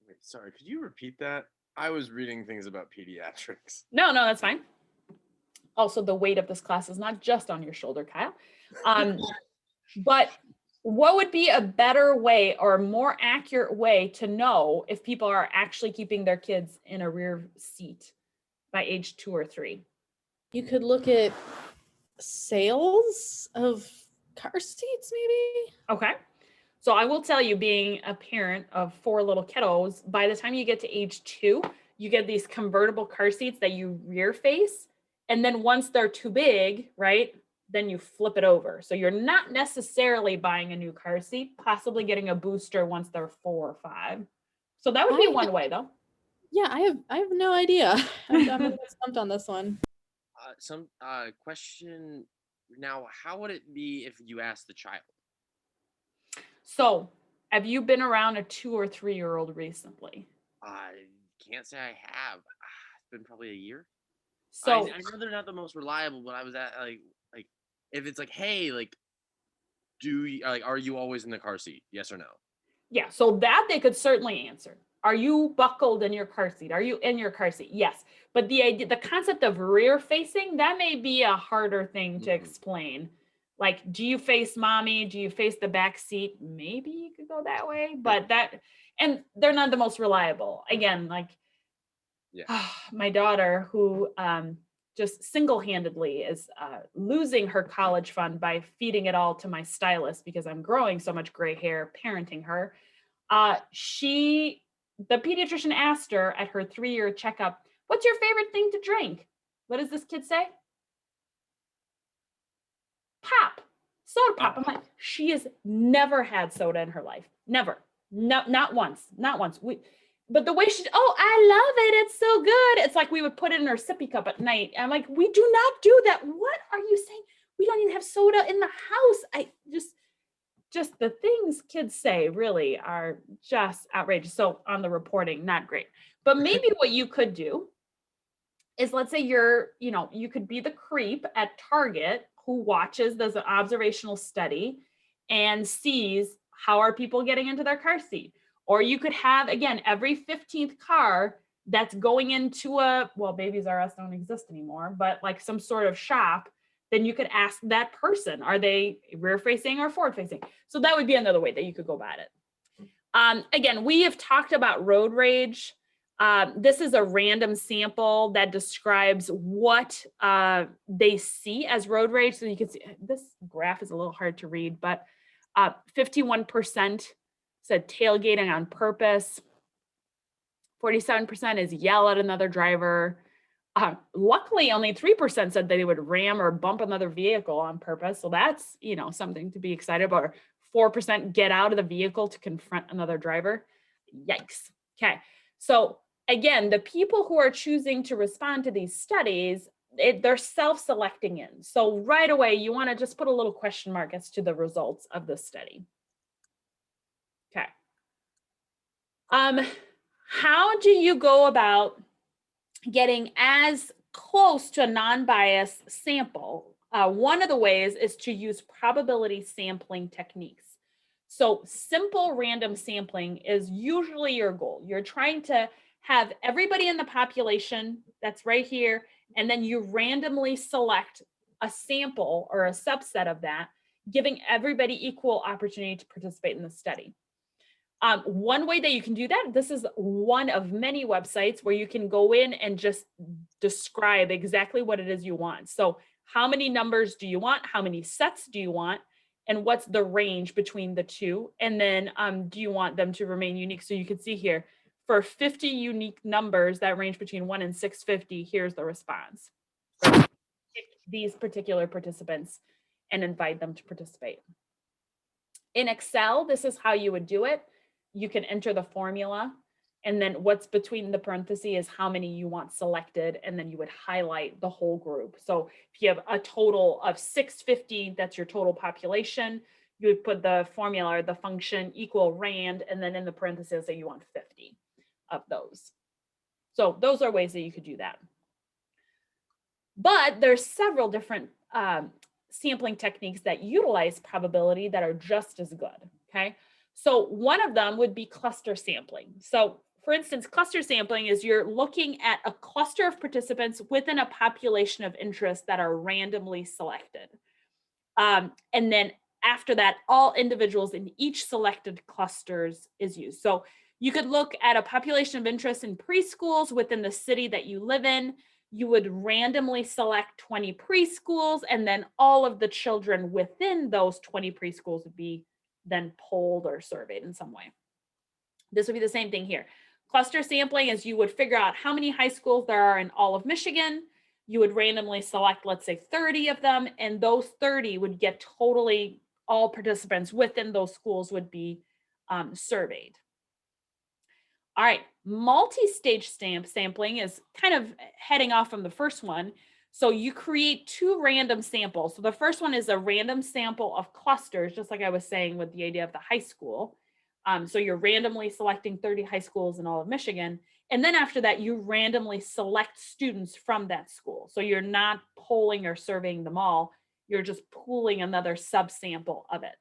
Wait, sorry, could you repeat that? I was reading things about pediatrics.
No, that's fine. Also, the weight of this class is not just on your shoulder, Kyle. But what would be a better way or a more accurate way to know if people are actually keeping their kids in a rear seat by age 2 or 3?
You could look at sales of car seats, maybe.
Okay. So I will tell you, being a parent of 4 little kiddos, by the time you get to age 2, you get these convertible car seats that you rear face. And then once they're too big, right, then you flip it over. So you're not necessarily buying a new car seat, possibly getting a booster once they're 4 or 5. So that would be one way, though.
Yeah, I have no idea. I'm gonna get stumped on this one.
Some question now, how would it be if you asked the child?
So have you been around a 2 or 3-year-old recently?
I can't say I have. It's been probably a year.
So
I know they're not the most reliable, but I was at like if it's like, hey, like, are you always in the car seat? Yes or no?
yeah, so that they could certainly answer. Are you buckled in your car seat? Are you in your car seat? Yes. But the concept of rear facing, that may be a harder thing to
Mhm.
explain. Like, do you face mommy? Do you face the back seat? Maybe you could go that way, but and they're not the most reliable. Again, like
Yeah.
my daughter, who just single-handedly is losing her college fund by feeding it all to my stylist because I'm growing so much gray hair parenting her. The pediatrician asked her at her 3-year checkup, "What's your favorite thing to drink?" What does this kid say? Pop, soda pop. I'm like, she has never had soda in her life. Never. No, not once. Not once. But the way I love it. It's so good. It's like we would put it in her sippy cup at night. I'm like, we do not do that. What are you saying? We don't even have soda in the house. I just the things kids say really are just outrageous. So on the reporting, not great. But maybe what you could do is, let's say you could be the creep at Target who watches this observational study and sees how are people getting into their car seat. Or you could have, again, every 15th car that's going into Babies R Us don't exist anymore, but like some sort of shop, then you could ask that person, are they rear facing or forward facing? So that would be another way that you could go about it. Again, we have talked about road rage. This is a random sample that describes what they see as road rage. So you can see this graph is a little hard to read, but 51% said tailgating on purpose. 47% is yell at another driver. Luckily, only 3% said they would ram or bump another vehicle on purpose. So that's, something to be excited about. 4% get out of the vehicle to confront another driver. Yikes. Okay. So again, the people who are choosing to respond to these studies, they're self-selecting in. So right away, you want to just put a little question mark as to the results of the study. Okay. How do you go about getting as close to a non-biased sample? One of the ways is to use probability sampling techniques. So simple random sampling is usually your goal. You're trying to have everybody in the population that's right here, and then you randomly select a sample or a subset of that, giving everybody equal opportunity to participate in the study. One way that you can do that, this is one of many websites where you can go in and just describe exactly what it is you want. So how many numbers do you want? How many sets do you want? And what's the range between the two? And then do you want them to remain unique? So you can see here, for 50 unique numbers that range between 1 and 650, here's the response. Pick these particular participants and invite them to participate. In Excel, this is how you would do it. You can enter the formula. And then what's between the parentheses is how many you want selected, and then you would highlight the whole group. So if you have a total of 650, that's your total population, you would put the formula or the function equal rand, and then in the parentheses say you want 50 of those. So those are ways that you could do that. But there's several different sampling techniques that utilize probability that are just as good, okay? So one of them would be cluster sampling. So for instance, cluster sampling is you're looking at a cluster of participants within a population of interest that are randomly selected. And then after that, all individuals in each selected clusters is used. So you could look at a population of interest in preschools within the city that you live in. You would randomly select 20 preschools, and then all of the children within those 20 preschools would be then polled or surveyed in some way. This would be the same thing here. Cluster sampling is you would figure out how many high schools there are in all of Michigan. You would randomly select, let's say, 30 of them, and those 30 would get totally all participants within those schools would be surveyed. All right, multi-stage sampling is kind of heading off from the first one. So you create two random samples. So the first one is a random sample of clusters, just like I was saying with the idea of the high school. So you're randomly selecting 30 high schools in all of Michigan. And then after that, you randomly select students from that school. So you're not polling or surveying them all. You're just pooling another subsample of it.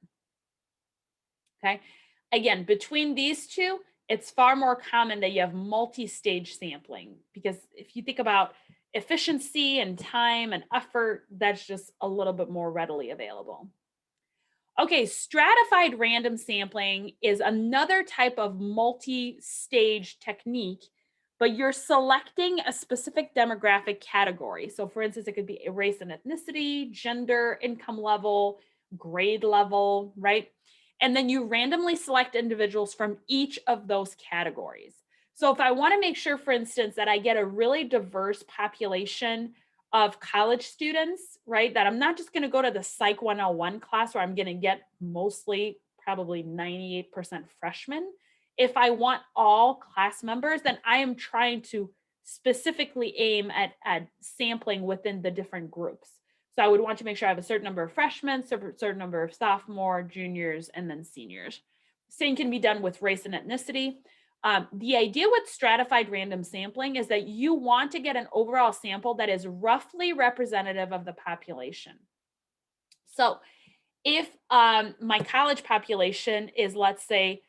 Okay. Again, between these two, it's far more common that you have multi-stage sampling, because if you think about efficiency and time and effort, that's just a little bit more readily available. Okay, stratified random sampling is another type of multi-stage technique, but you're selecting a specific demographic category. So for instance, it could be race and ethnicity, gender, income level, grade level, right? And then you randomly select individuals from each of those categories. So if I want to make sure, for instance, that I get a really diverse population of college students, right, that I'm not just going to go to the Psych 101 class where I'm going to get mostly probably 98% freshmen. If I want all class members, then I am trying to specifically aim at sampling within the different groups. So I would want to make sure I have a certain number of freshmen, a certain number of sophomore, juniors, and then seniors. Same can be done with race and ethnicity. The idea with stratified random sampling is that you want to get an overall sample that is roughly representative of the population. So if my college population is, let's say,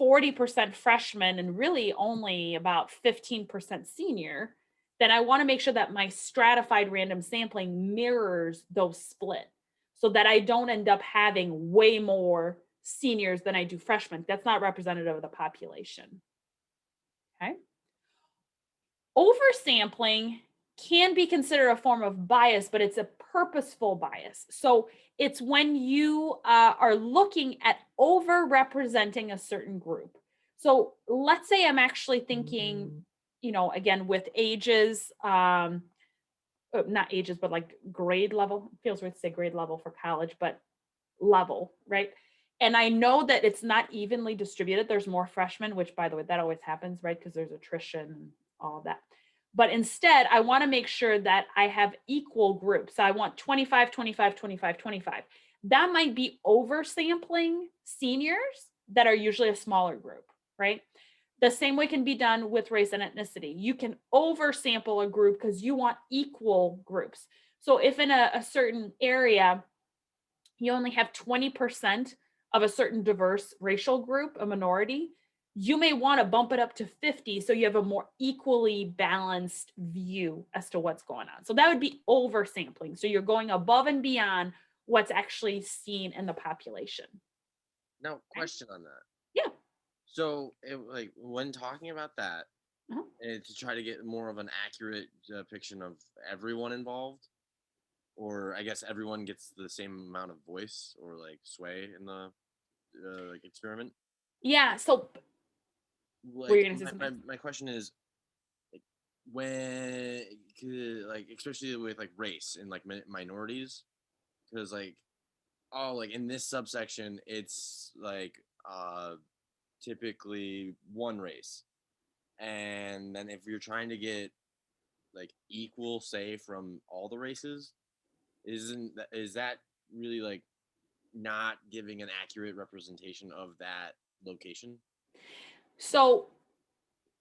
40% freshmen and really only about 15% senior, then I want to make sure that my stratified random sampling mirrors those split so that I don't end up having way more seniors than I do freshmen. That's not representative of the population. Okay. Oversampling can be considered a form of bias, but it's a purposeful bias. So it's when you are looking at over-representing a certain group. So let's say I'm actually thinking, you know, again, with ages, not ages, but like grade level. It feels weird to say grade level for college, but level, right? And I know that it's not evenly distributed. There's more freshmen, which, by the way, that always happens, right? Because there's attrition, all of that. But instead, I want to make sure that I have equal groups. So I want 25, 25, 25, 25. That might be oversampling seniors that are usually a smaller group, right? The same way can be done with race and ethnicity. You can oversample a group because you want equal groups. So if in a certain area, you only have 20% of a certain diverse racial group, a minority, you may want to bump it up to 50 so you have a more equally balanced view as to what's going on. So that would be oversampling. So you're going above and beyond what's actually seen in the population.
Now, question on that.
Yeah.
So, like when talking about that,
Uh-huh.
to try to get more of an accurate depiction of everyone involved, or I guess everyone gets the same amount of voice or like sway in the like experiment.
Yeah. So
Like,
were you gonna say something?
my question is, like, when like especially with like race and like minorities, because like like in this subsection it's like typically one race, And then if you're trying to get like equal say from all the races, is that really like not giving an accurate representation of that location?
So,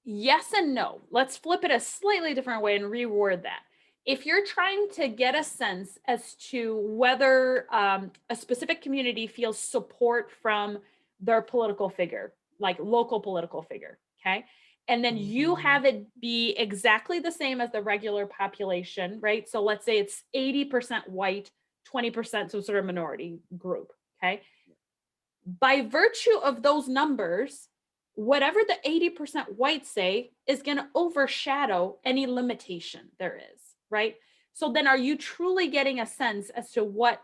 yes and no. Let's flip it a slightly different way and reword that. If you're trying to get a sense as to whether a specific community feels support from their political figure, like local political figure, okay? And then you have it be exactly the same as the regular population, right? So let's say it's 80% white, 20% some sort of minority group, okay? By virtue of those numbers, whatever the 80% whites say is going to overshadow any limitation there is, right? So then are you truly getting a sense as to what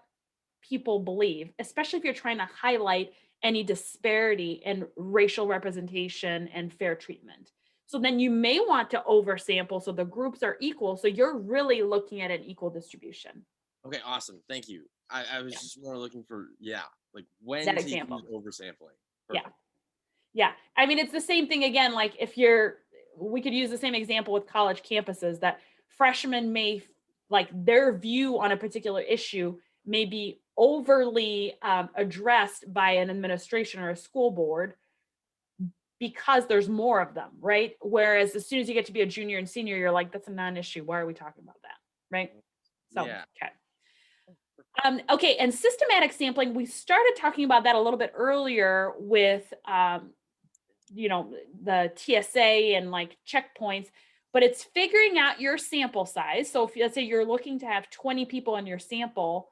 people believe, especially if you're trying to highlight any disparity in racial representation and fair treatment? So then you may want to oversample so the groups are equal. So you're really looking at an equal distribution.
Okay, awesome. Thank you. I was
Yeah.
just more looking for, like when
That
to
example.
use oversampling.
Yeah.
Perfect.
Yeah. I mean, it's the same thing again. Like we could use the same example with college campuses that freshmen may, like their view on a particular issue may be overly addressed by an administration or a school board because there's more of them, right? Whereas as soon as you get to be a junior and senior, you're like, that's a non-issue. Why are we talking about that? Right? So,
Yeah.
okay. Okay, and systematic sampling, we started talking about that a little bit earlier with, the TSA and like checkpoints, but it's figuring out your sample size. So if let's say you're looking to have 20 people in your sample,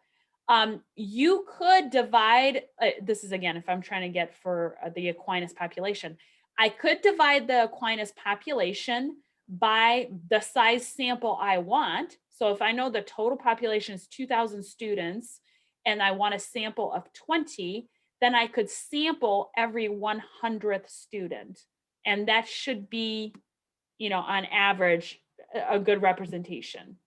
you could divide, this is again, if I'm trying to get for the Aquinas population, I could divide the Aquinas population by the size sample I want. So if I know the total population is 2,000 students and I want a sample of 20, then I could sample every 100th student. And that should be, on average, a good representation.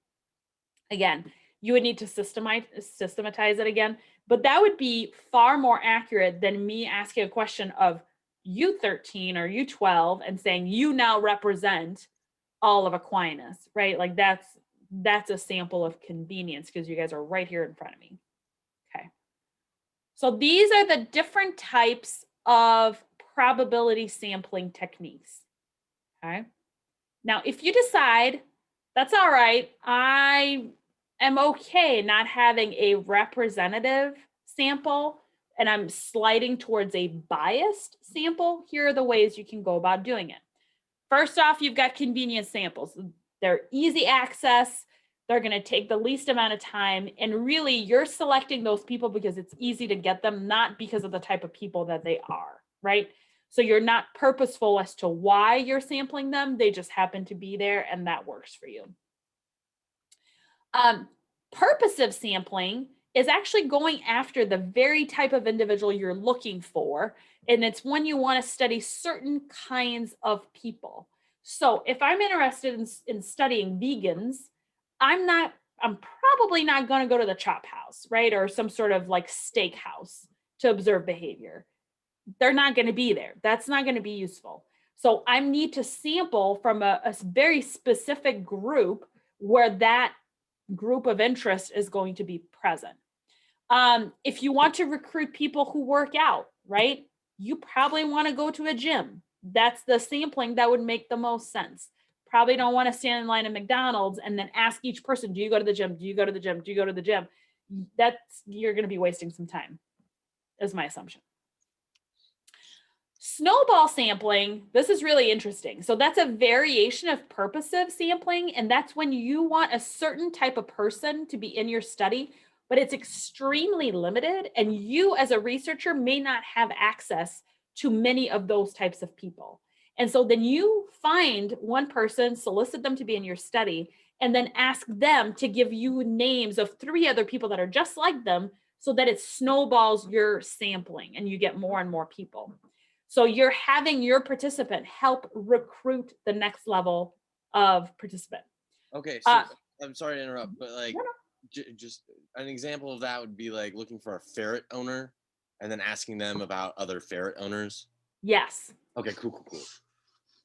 Again, you would need to systematize it again, but that would be far more accurate than me asking a question of you 13 or you 12 and saying you now represent all of Aquinas, right? Like that's a sample of convenience because you guys are right here in front of me. Okay. So these are the different types of probability sampling techniques. Okay. Now, if you decide that's all right, I am okay not having a representative sample and I'm sliding towards a biased sample, here are the ways you can go about doing it. First off, you've got convenience samples. They're easy access. They're going to take the least amount of time. And really, you're selecting those people because it's easy to get them, not because of the type of people that they are, right? So you're not purposeful as to why you're sampling them. They just happen to be there and that works for you. Purposive sampling is actually going after the very type of individual you're looking for. And it's when you want to study certain kinds of people. So if I'm interested in studying vegans, I'm probably not going to go to the chop house, right? Or some sort of like steak house to observe behavior. They're not going to be there. That's not going to be useful. So I need to sample from a very specific group where that group of interest is going to be present. If you want to recruit people who work out, right? You probably want to go to a gym. That's the sampling that would make the most sense. Probably don't want to stand in line at McDonald's and then ask each person, do you go to the gym? Do you go to the gym? Do you go to the gym? You're going to be wasting some time, is my assumption. Snowball sampling, this is really interesting. So that's a variation of purposive sampling, and that's when you want a certain type of person to be in your study, but it's extremely limited, and you as a researcher may not have access to many of those types of people. And so then you find one person, solicit them to be in your study, and then ask them to give you names of 3 other people that are just like them so that it snowballs your sampling and you get more and more people. So you're having your participant help recruit the next level of participant.
Okay, so I'm sorry to interrupt, but like just an example of that would be like looking for a ferret owner and then asking them about other ferret owners.
Yes.
Okay, cool.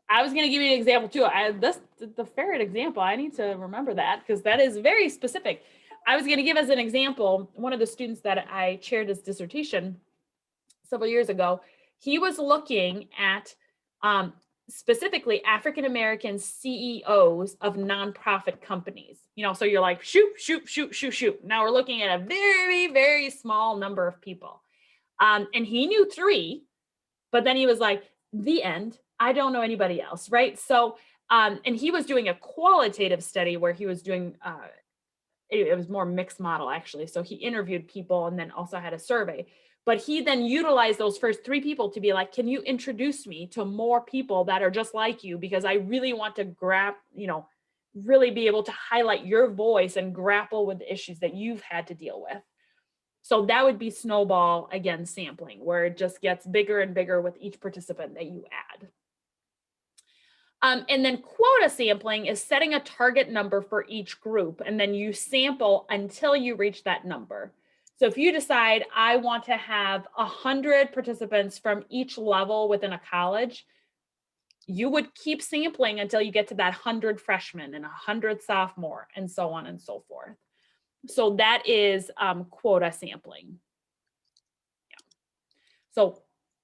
I was going to give you an example too. The ferret example, I need to remember that because that is very specific. I was going to give as an example, one of the students that I chaired his dissertation several years ago, he was looking at specifically African-American CEOs of nonprofit companies. So you're like, shoot, shoot, shoot, shoot, shoot. Now we're looking at a very, very small number of people. And he knew 3, but then he was like, the end. I don't know anybody else, right? So, and he was doing a qualitative study where he was doing, it was more mixed model actually. So he interviewed people and then also had a survey. But he then utilized those first 3 people to be like, can you introduce me to more people that are just like you? Because I really want to really be able to highlight your voice and grapple with the issues that you've had to deal with. So that would be snowball, again, sampling, where it just gets bigger and bigger with each participant that you add. And then quota sampling is setting a target number for each group, and then you sample until you reach that number. So if you decide I want to have 100 participants from each level within a college, you would keep sampling until you get to that 100 freshmen and 100 sophomore and so on and so forth. So that is quota sampling. Yeah. So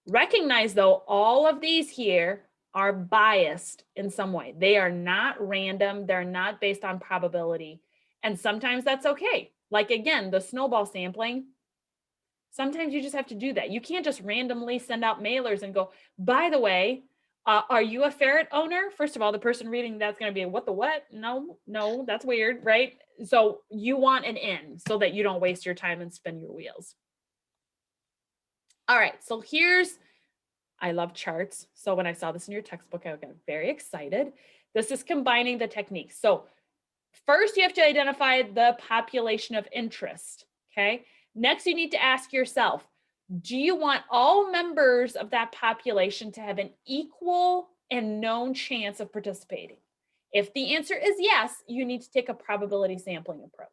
recognize though, all of these here are biased in some way. They are not random. They're not based on probability. And sometimes that's okay. Like again, the snowball sampling, sometimes you just have to do that. You can't just randomly send out mailers and go, by the way, are you a ferret owner? First of all, the person reading that's going to be, what the what? No, that's weird, right? So you want an in so that you don't waste your time and spin your wheels. All right, so I love charts. So when I saw this in your textbook, I got very excited. This is combining the techniques. So first you have to identify the population of interest, okay? Next, you need to ask yourself, do you want all members of that population to have an equal and known chance of participating? If the answer is yes, you need to take a probability sampling approach.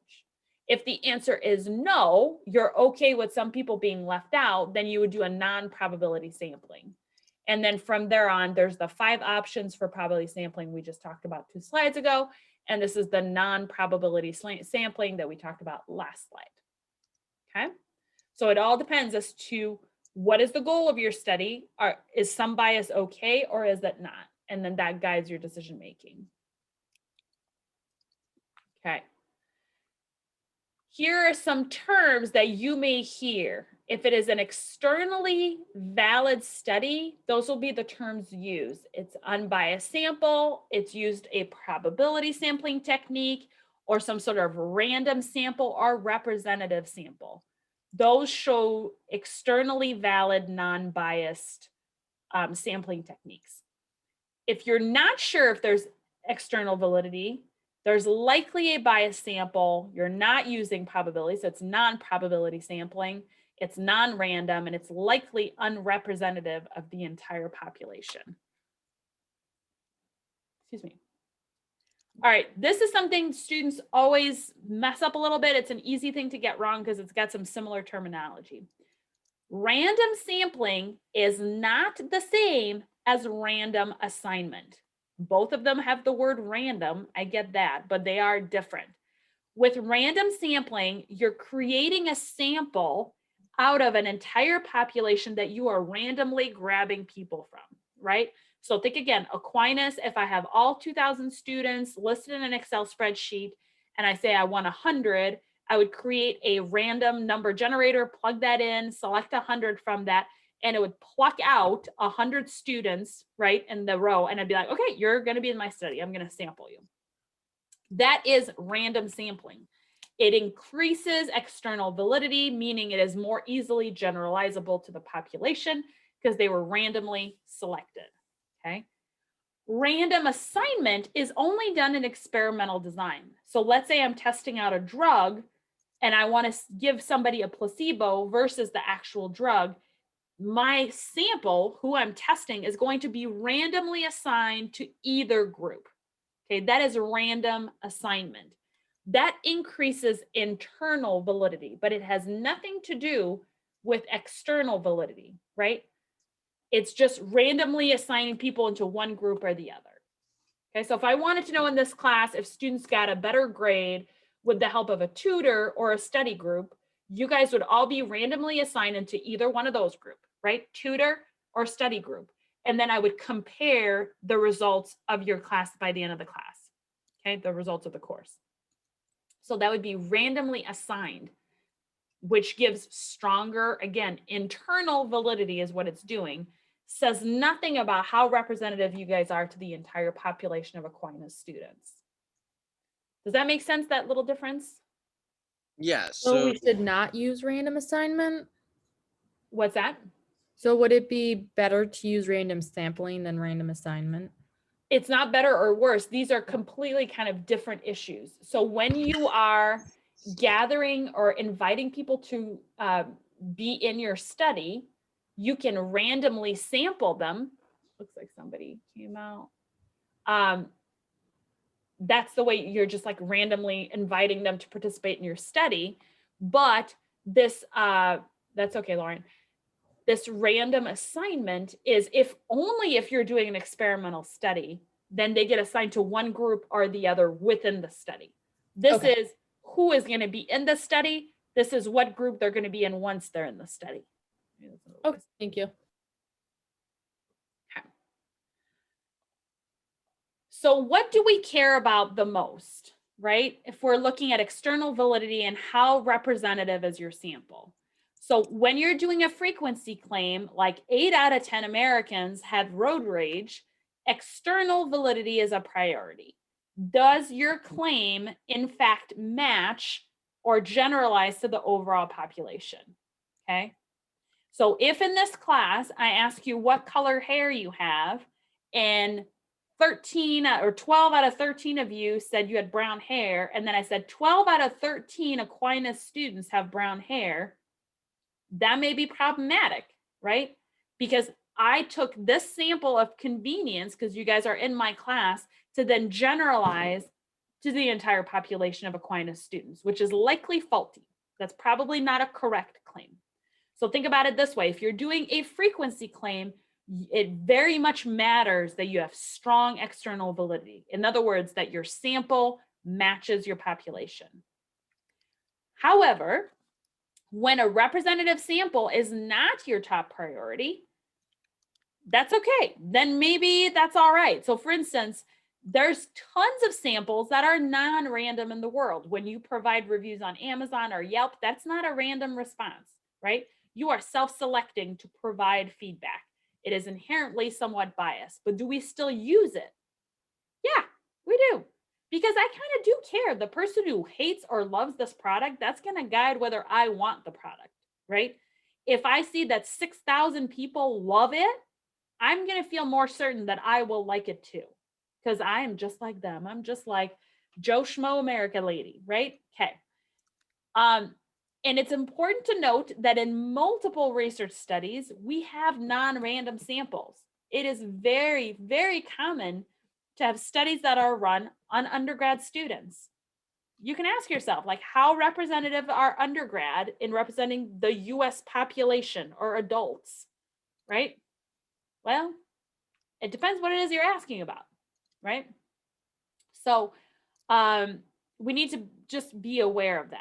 If the answer is no, you're okay with some people being left out, then you would do a non-probability sampling. And then from there on, there's the 5 options for probability sampling we just talked about 2 slides ago. And this is the non-probability sampling that we talked about last slide. Okay, so it all depends as to what is the goal of your study. Is some bias okay or is it not? And then that guides your decision making. Okay. Here are some terms that you may hear. If it is an externally valid study, those will be the terms used. It's unbiased sample, it's used a probability sampling technique, or some sort of random sample or representative sample. Those show externally valid, non-biased sampling techniques. If you're not sure if there's external validity, there's likely a biased sample. You're not using probability, so it's non-probability sampling. It's non-random, and it's likely unrepresentative of the entire population. Excuse me. All right, this is something students always mess up a little bit. It's an easy thing to get wrong because it's got some similar terminology. Random sampling is not the same as random assignment. Both of them have the word random, I get that, but they are different. With random sampling, you're creating a sample out of an entire population that you are randomly grabbing people from, right? So think again, Aquinas, if I have all 2,000 students listed in an Excel spreadsheet and I say I want 100, I would create a random number generator, plug that in, select 100 from that, and it would pluck out 100 students, right, in the row. And I'd be like, okay, you're going to be in my study. I'm going to sample you. That is random sampling. It increases external validity, meaning it is more easily generalizable to the population because they were randomly selected, okay? Random assignment is only done in experimental design. So let's say I'm testing out a drug and I want to give somebody a placebo versus the actual drug. My sample, who I'm testing, is going to be randomly assigned to either group. Okay, that is random assignment. That increases internal validity, but it has nothing to do with external validity, right? It's just randomly assigning people into one group or the other. Okay, so if I wanted to know in this class if students got a better grade with the help of a tutor or a study group, you guys would all be randomly assigned into either one of those groups, right? Tutor or study group. And then I would compare the results of your class by the end of the class, okay? The results of the course. So that would be randomly assigned, which gives stronger, again, internal validity is what it's doing. Says nothing about how representative you guys are to the entire population of Aquinas students. Does that make sense, that little difference?
Yeah.
So
So
we should not use random assignment.
What's that?
So would it be better to use random sampling than random assignment?
It's not better or worse. These are completely kind of different issues. So when you are gathering or inviting people to be in your study, you can randomly sample them. Looks like somebody came out. That's the way you're just like randomly inviting them to participate in your study. But this, that's okay, Lauren. This random assignment is only if you're doing an experimental study, then they get assigned to one group or the other within the study. This
Okay.
is who is going to be in the study. This is what group they're going to be in once they're in the study.
Okay, thank you.
So what do we care about the most, right? If we're looking at external validity and how representative is your sample. So when you're doing a frequency claim, like 8 out of 10 Americans had road rage, external validity is a priority. Does your claim in fact match or generalize to the overall population? Okay. So if in this class, I ask you what color hair you have, and 13 or 12 out of 13 of you said you had brown hair, and then I said 12 out of 13 Aquinas students have brown hair, that may be problematic, right? Because I took this sample of convenience, because you guys are in my class, to then generalize to the entire population of Aquinas students, which is likely faulty. That's probably not a correct claim. So think about it this way. If you're doing a frequency claim, it very much matters that you have strong external validity. In other words, that your sample matches your population. However, when a representative sample is not your top priority, that's okay. Then maybe that's all right. So for instance, there's tons of samples that are non-random in the world. When you provide reviews on Amazon or Yelp, that's not a random response, right? You are self-selecting to provide feedback. It is inherently somewhat biased, but do we still use it? Yeah, we do. Because I kind of do care. The person who hates or loves this product, that's going to guide whether I want the product, right? If I see that 6,000 people love it, I'm going to feel more certain that I will like it too. Because I am just like them. I'm just like Joe Schmo America lady, right? Okay. And it's important to note that in multiple research studies, we have non-random samples. It is very, very common to have studies that are run on undergrad students. You can ask yourself, like, how representative are undergrad in representing the US population or adults, right? Well, it depends what it is you're asking about, right? So we need to just be aware of that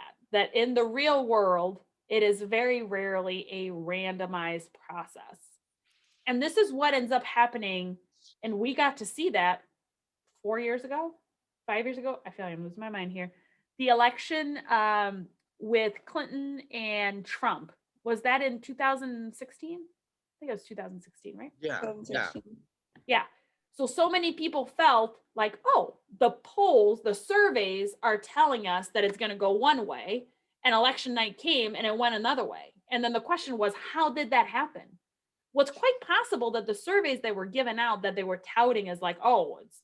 in the real world, it is very rarely a randomized process. And this is what ends up happening. And we got to see that 4 years ago, 5 years ago. I feel like I'm losing my mind here. The election with Clinton and Trump, was that in 2016? I think it was 2016, right?
yeah.
2016.
Yeah. So many people felt like, oh, the polls, the surveys are telling us that it's going to go one way, and election night came and it went another way. And then the question was, how did that happen? Well, it's quite possible that the surveys that were given out that they were touting as like, oh, it's,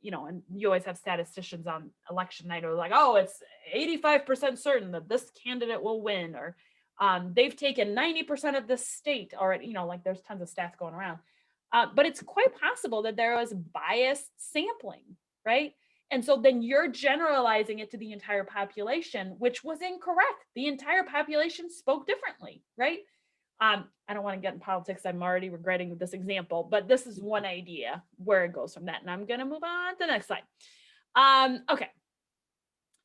you know, and you always have statisticians on election night who are like, oh, it's 85% certain that this candidate will win, or they've taken 90% of this state, or, you know, like there's tons of stats going around. But it's quite possible that there was biased sampling, right? And so then you're generalizing it to the entire population, which was incorrect. The entire population spoke differently, right? I don't want to get in politics. I'm already regretting this example, but this is one idea where it goes from that. And I'm going to move on to the next slide. Okay.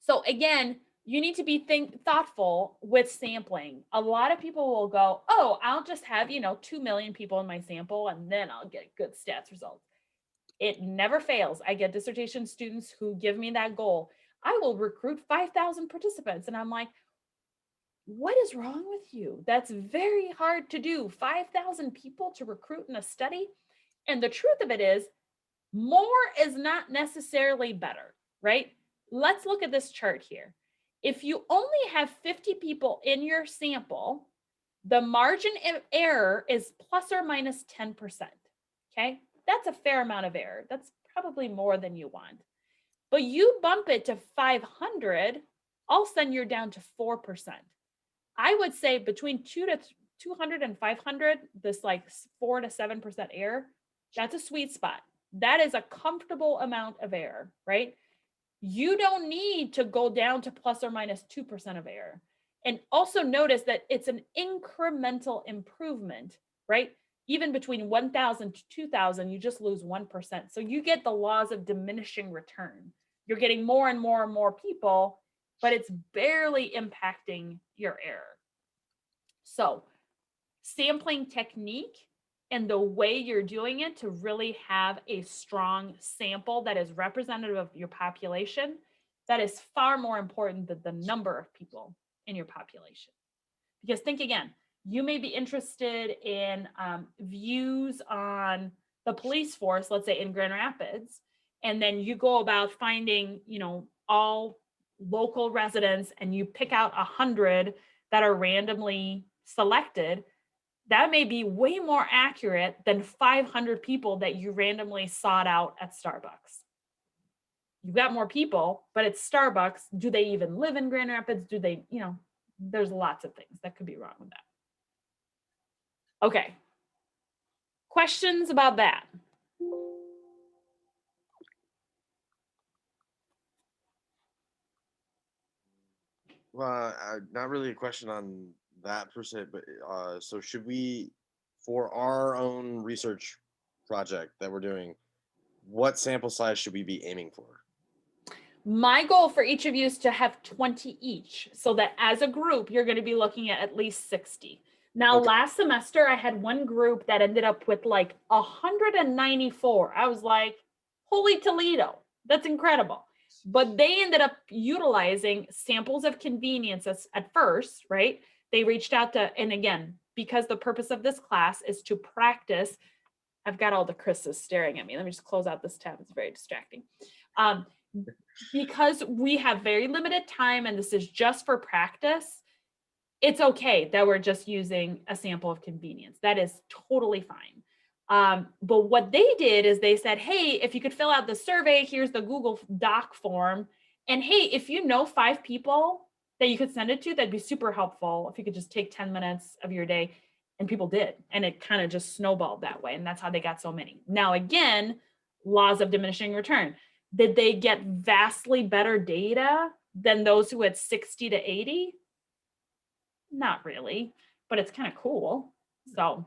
So again, you need to be thoughtful with sampling. A lot of people will go, oh, I'll just have, 2 million people in my sample and then I'll get good stats results. It never fails. I get dissertation students who give me that goal. I will recruit 5,000 participants. And I'm like, what is wrong with you? That's very hard to do. 5,000 people to recruit in a study. And the truth of it is, more is not necessarily better, right? Let's look at this chart here. If you only have 50 people in your sample, the margin of error is plus or minus 10%. Okay, that's a fair amount of error. That's probably more than you want. But you bump it to 500, all of a sudden you're down to 4%. I would say between 200 and 500, this like 4 to 7% error, that's a sweet spot. That is a comfortable amount of error, right? You don't need to go down to plus or minus 2% of error. And also notice that it's an incremental improvement, right? Even between 1,000 to 2,000, you just lose 1%. So you get the laws of diminishing return. You're getting more and more and more people, but it's barely impacting your error. So sampling technique and the way you're doing it to really have a strong sample that is representative of your population, that is far more important than the number of people in your population. Because think again, you may be interested in views on the police force, let's say in Grand Rapids, and then you go about finding, all local residents and you pick out 100 that are randomly selected. That may be way more accurate than 500 people that you randomly sought out at Starbucks. You've got more people, but it's Starbucks. Do they even live in Grand Rapids? Do they, there's lots of things that could be wrong with that. Okay. Questions about that?
Well, not really a question on that per se, but so should we, for our own research project that we're doing, what sample size should we be aiming for?
My goal for each of you is to have 20 each, so that as a group, you're going to be looking at least 60. Now,
Okay.
last semester, I had one group that ended up with like 194. I was like, holy Toledo, that's incredible. But they ended up utilizing samples of convenience at first, right? They reached out to, and again, because the purpose of this class is to practice. I've got all the Chris's staring at me. Let me just close out this tab. It's very distracting. Because we have very limited time and this is just for practice, it's okay that we're just using a sample of convenience. That is totally fine. But what they did is they said, hey, if you could fill out the survey, here's the Google Doc form. And hey, if you know 5 people that you could send it to, that'd be super helpful. If you could just take 10 minutes of your day. And people did. And it kind of just snowballed that way. And that's how they got so many. Now, again, laws of diminishing return. Did they get vastly better data than those who had 60 to 80? Not really, but it's kind of cool. So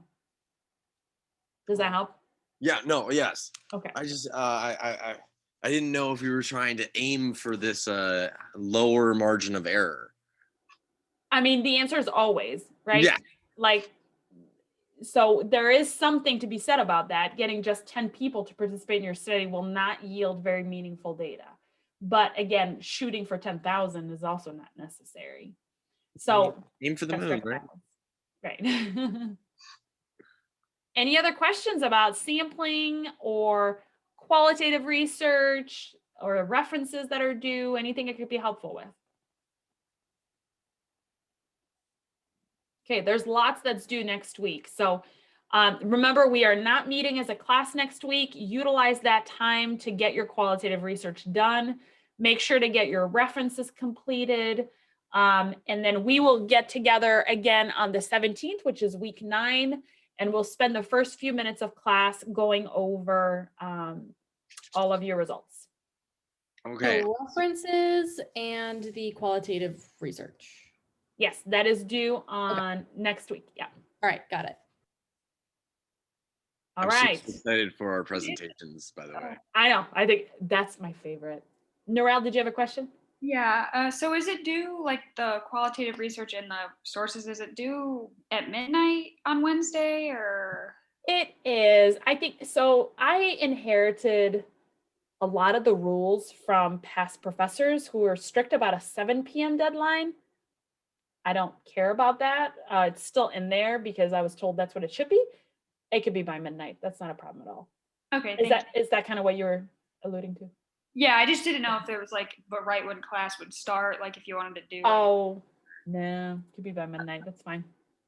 does that help?
Yeah, no, yes.
Okay.
I just I didn't know if you were trying to aim for this lower margin of error.
I mean, the answer is always, right?
Yeah.
Like, so there is something to be said about that. Getting just 10 people to participate in your study will not yield very meaningful data. But again, shooting for 10,000 is also not necessary. So
Aim for the
gotta
moon,
strike
right?
a balance. Right. Any other questions about sampling or qualitative research or references that are due? Anything it could be helpful with? Okay, there's lots that's due next week. So remember, we are not meeting as a class next week. Utilize that time to get your qualitative research done. Make sure to get your references completed. And then we will get together again on the 17th, which is week 9. And we'll spend the first few minutes of class going over all of your results.
Okay.
So references and the qualitative research.
Yes, that is due on next week. Yeah.
All right, got it.
All
I'm super
right.
excited for our presentations, by the way.
I know. I think that's my favorite. Norel, did you have a question?
Yeah. So is it due, like the qualitative research and the sources, is it due at midnight on Wednesday or?
It is. I think so. I inherited a lot of the rules from past professors who were strict about a 7 p.m. deadline. I don't care about that. It's still in there because I was told that's what it should be. It could be by midnight. That's not a problem at all.
Okay.
Is that kind of what you were alluding to?
Yeah, I just didn't know if there was like, but right when class would start, like if you wanted to do.
Oh, no. Could be by midnight. That's fine.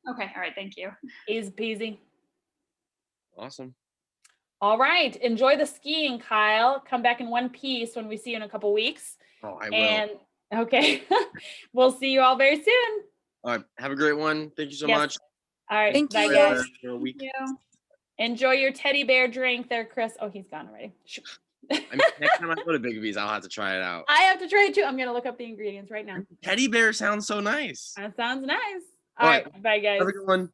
Okay. All right. Thank you.
Easy peasy.
Awesome.
All right. Enjoy the skiing, Kyle. Come back in one piece when we see you in a couple weeks.
Oh, I will.
And okay. We'll see you all very soon.
All right. Have a great one. Thank you so
Yes.
much.
All right.
Thank
bye,
you,
guys.
guys.
For a week.
Thank you.
Enjoy your teddy bear drink there, Chris. Oh, he's gone already. Shoot.
I mean, next time I go to Big B's, I'll have to try it out.
I have to try it too. I'm going to look up the ingredients right now.
Teddy bear sounds so nice.
That sounds nice.
All
All
right.
right. Bye, guys.
Have a good one.